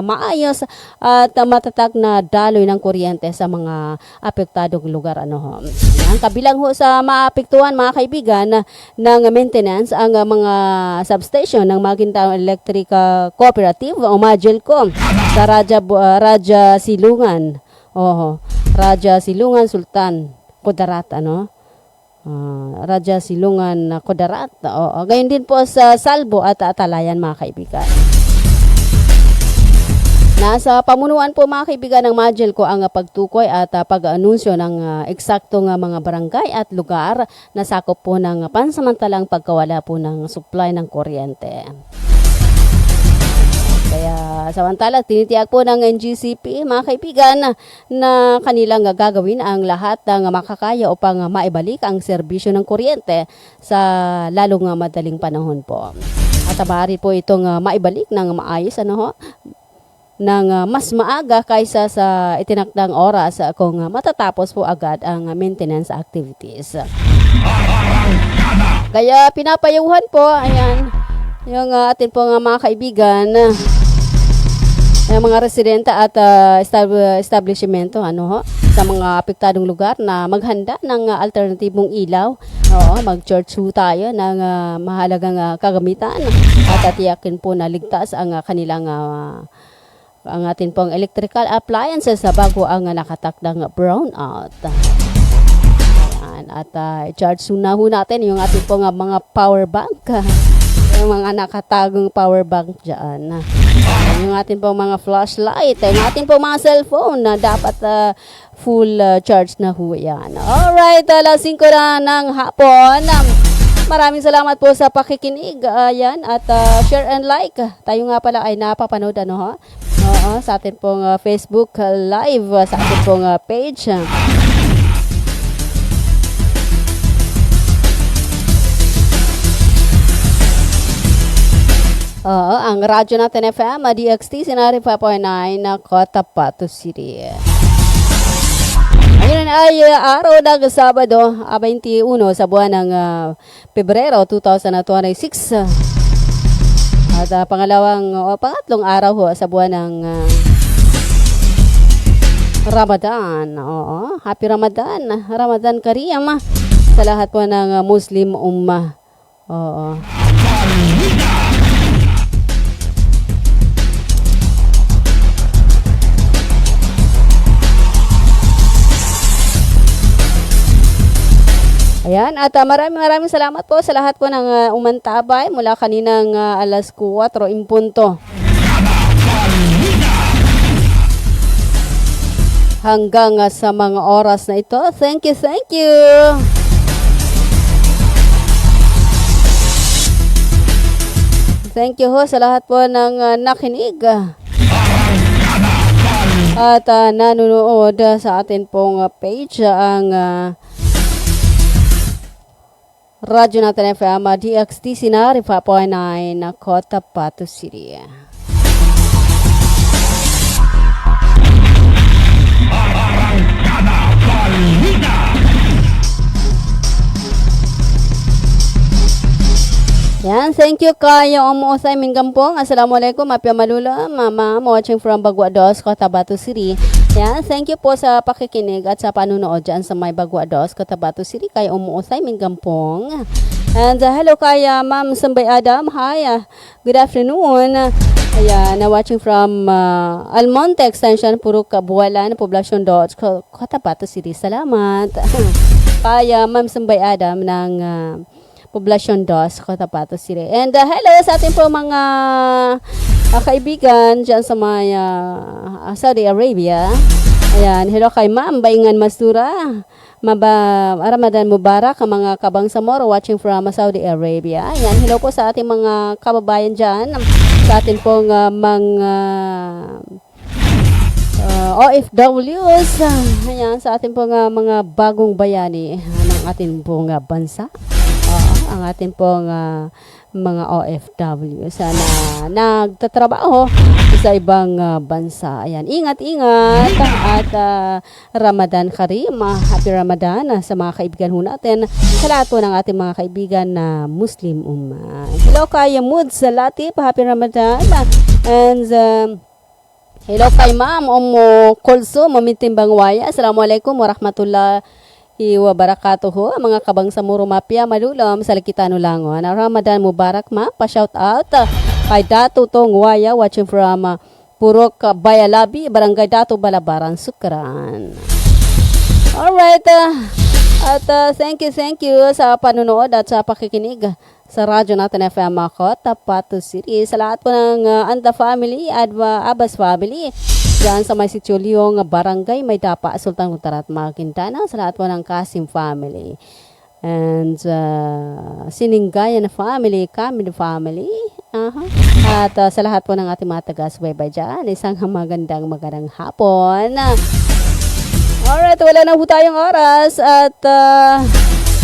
[SPEAKER 7] maayos at matatag na daloy ng kuryente sa mga apektadong lugar. Ang kabilang ho sa maapektuhan mga kaibigan ng maintenance ang mga substation ng Maguindanao Electric Cooperative o Magelco sa Raja Silungan. Raja Silungan Sultan Kudarat Raja Silungan Kudarat. Gayon din po sa Salbo at Atalayan mga kaibigan. Nasa pamunuan po mga kaibigan ng Magelco ang pagtukoy at pag-anunsyo ng eksaktong mga barangay at lugar na sakop po ng pansamantalang pagkawala po ng supply ng kuryente. Kaya samantala, tinitiyak po ng NGCP, mga kaibigan, na kanilang gagawin ang lahat ng makakaya upang maibalik ang serbisyo ng kuryente sa lalong madaling panahon po. At maaari po itong maibalik ng maayos, ng mas maaga kaysa sa itinakdang oras kung matatapos po agad ang maintenance activities. Kaya pinapayuhan po, ayan, yung atin po mga kaibigan, yung mga residente at establishmento sa mga apektadong lugar na maghanda ng alternatibong ilaw. Oo, mag-charge po tayo ng mahalagang kagamitan at tiyakin po na ligtas ang kanilang ang atin pong electrical appliances bago ang nakatakdang brownout. Ayan, at i-charge na ho natin yung ating pong mga power bank. Yung mga nakatagong power bank dyan. Yung ating pong mga flashlight, yung ating pong mga cellphone na dapat full charge na ho yan. Alright, alas 5 na ng hapon. Maraming salamat po sa pakikinig. Ayan, at share and like. Tayo nga pala ay napapanood sa ating pong Facebook live, sa ating pong page. Ang radyo natin FM, DXT, Sinari 5.9 na Cotabato City. Ayun ay araw ng Sabado, 21 sa buwan ng Pebrero 2026. At pangatlong araw ho sa buwan ng Ramadan. Oo, happy Ramadan. Ramadan Kareem sa lahat po ng Muslim Ummah. Oo. Ayan, at maraming salamat po sa lahat po ng umantabay mula kaninang alas 4 in punto. Hanggang sa mga oras na ito. Thank you, thank you. Thank you ho sa lahat po ng nakinig. At nanonood sa atin pong page ang radyo natin FM, DXT, Sinari 5.9 na Cotabato City. Yan, thank you kayo umuusay Minggampong. Assalamualaikum, Mapia Malula, Mama, watching from Baguados, Cotabato City. Yan, thank you po sa pakikinig at sa panunood dyan sa may Baguados, Cotabato City. Kayo umuusay Minggampong. And hello kaya Ma'am Sambay Adam. Hi, good afternoon. Ayan, watching from Almonte Extension, Purok Buwalan, Poblacion Dodge, Cotabato City. Salamat. Kaya Ma'am Sambay Adam ng Poblacion 2, Cotabato City. And hello sa ating po mga kaibigan dyan sa may Saudi Arabia. Ayan, hello kay Ma'am Baingan Mastura. Ramadan Mubarak, ang mga kabangsamoro watching from Saudi Arabia. Ayan, hello po sa ating mga kababayan dyan. Sa ating pong mga OFWs. Ayan, sa ating pong mga bagong bayani ng ating pong bansa. Ang ating pong mga OFW sana nagtatrabaho sa ibang bansa. Ayan, ingat-ingat at Ramadan Kareem. Happy Ramadan sa mga kaibigan ho natin. Sa lahat po ng ating mga kaibigan na Muslim Ummah. Hello kay Mood sa Latif. Happy Ramadan. And hello kay Ma'am Kulso Mamitimbang Waya. Assalamualaikum warahmatullahi wabarakatuh. Mga kabangsamoro Mapia Malulam sa Likitano Langon. Ramadan Mubarak ma. Pa-shout out kay Dato Tong Waya watching from Purok Bayalabi, Barangay Dato Balabaran, Sukran. Alright. At thank you sa panunood at sa pakikinig sa radyo natin FM Cotabato City. Sa lahat po ng Anda family at Abbas family dyan sa may Sitio Leong Barangay Maydapa, Sultan Kudarat, Maguindanao. Sa lahat po ng Kasim family and Sininggayan family, Camille family, At sa lahat po ng ating mga taga-subaybay dyan, isang magandang hapon. Alright, wala na po tayong oras at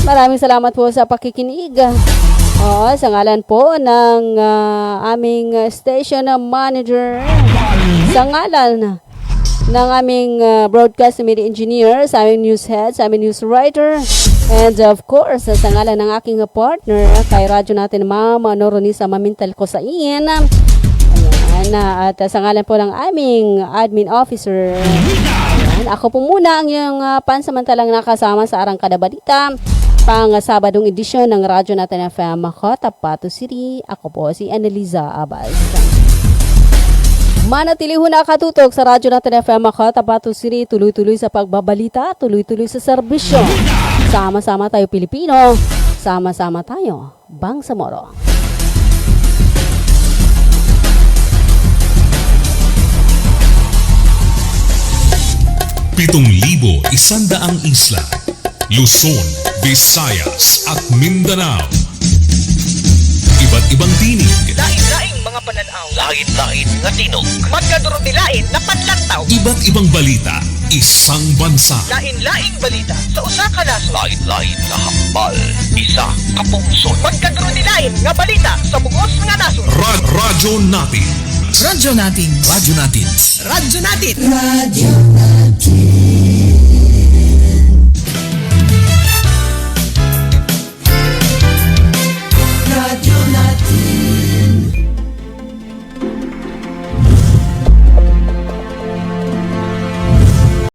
[SPEAKER 7] maraming salamat po sa pakikinig. Sa ngalan po ng aming station manager, sa ngalan ng aming broadcast media engineer, sa aming news head, sa aming news writer, and of course, sa ngalan ng aking partner, kay radyo natin, Mama Noronisa Mamintal Kosain. Ayan, at sa ngalan po ng aming admin officer, ayan, ako po muna ang iyong pansamantalang nakasama sa Arangkada Balita, pang Sabadong edisyon ng Radyo Natin FM Cotabato City. Ako po si Anneliza Abas. Manatili ho nakatutok sa Radyo Natin FM Cotabato City, tuloy-tuloy sa pagbabalita, tuloy-tuloy sa serbisyo. Sama-sama tayo Pilipino, sama-sama tayo Bangsamoro.
[SPEAKER 4] 7,100 isla, Luzon, Visayas at Mindanao. Iba't ibang tinig,
[SPEAKER 19] Lain-laing mga pananaw, lain-lain nga tinog, magkadurog-dilain na panlantaw.
[SPEAKER 4] iba't ibang balita, isang bansa.
[SPEAKER 19] Lain-laing balita sa usa ka nasod. Lain-lain nga hambal, isa ka pungsod. Magkadurog-dilain nga balita sa bugos nga nasod.
[SPEAKER 4] Radyo natin.
[SPEAKER 19] Radyo natin.
[SPEAKER 4] Radyo natin.
[SPEAKER 19] Radyo natin.
[SPEAKER 13] Radio natin.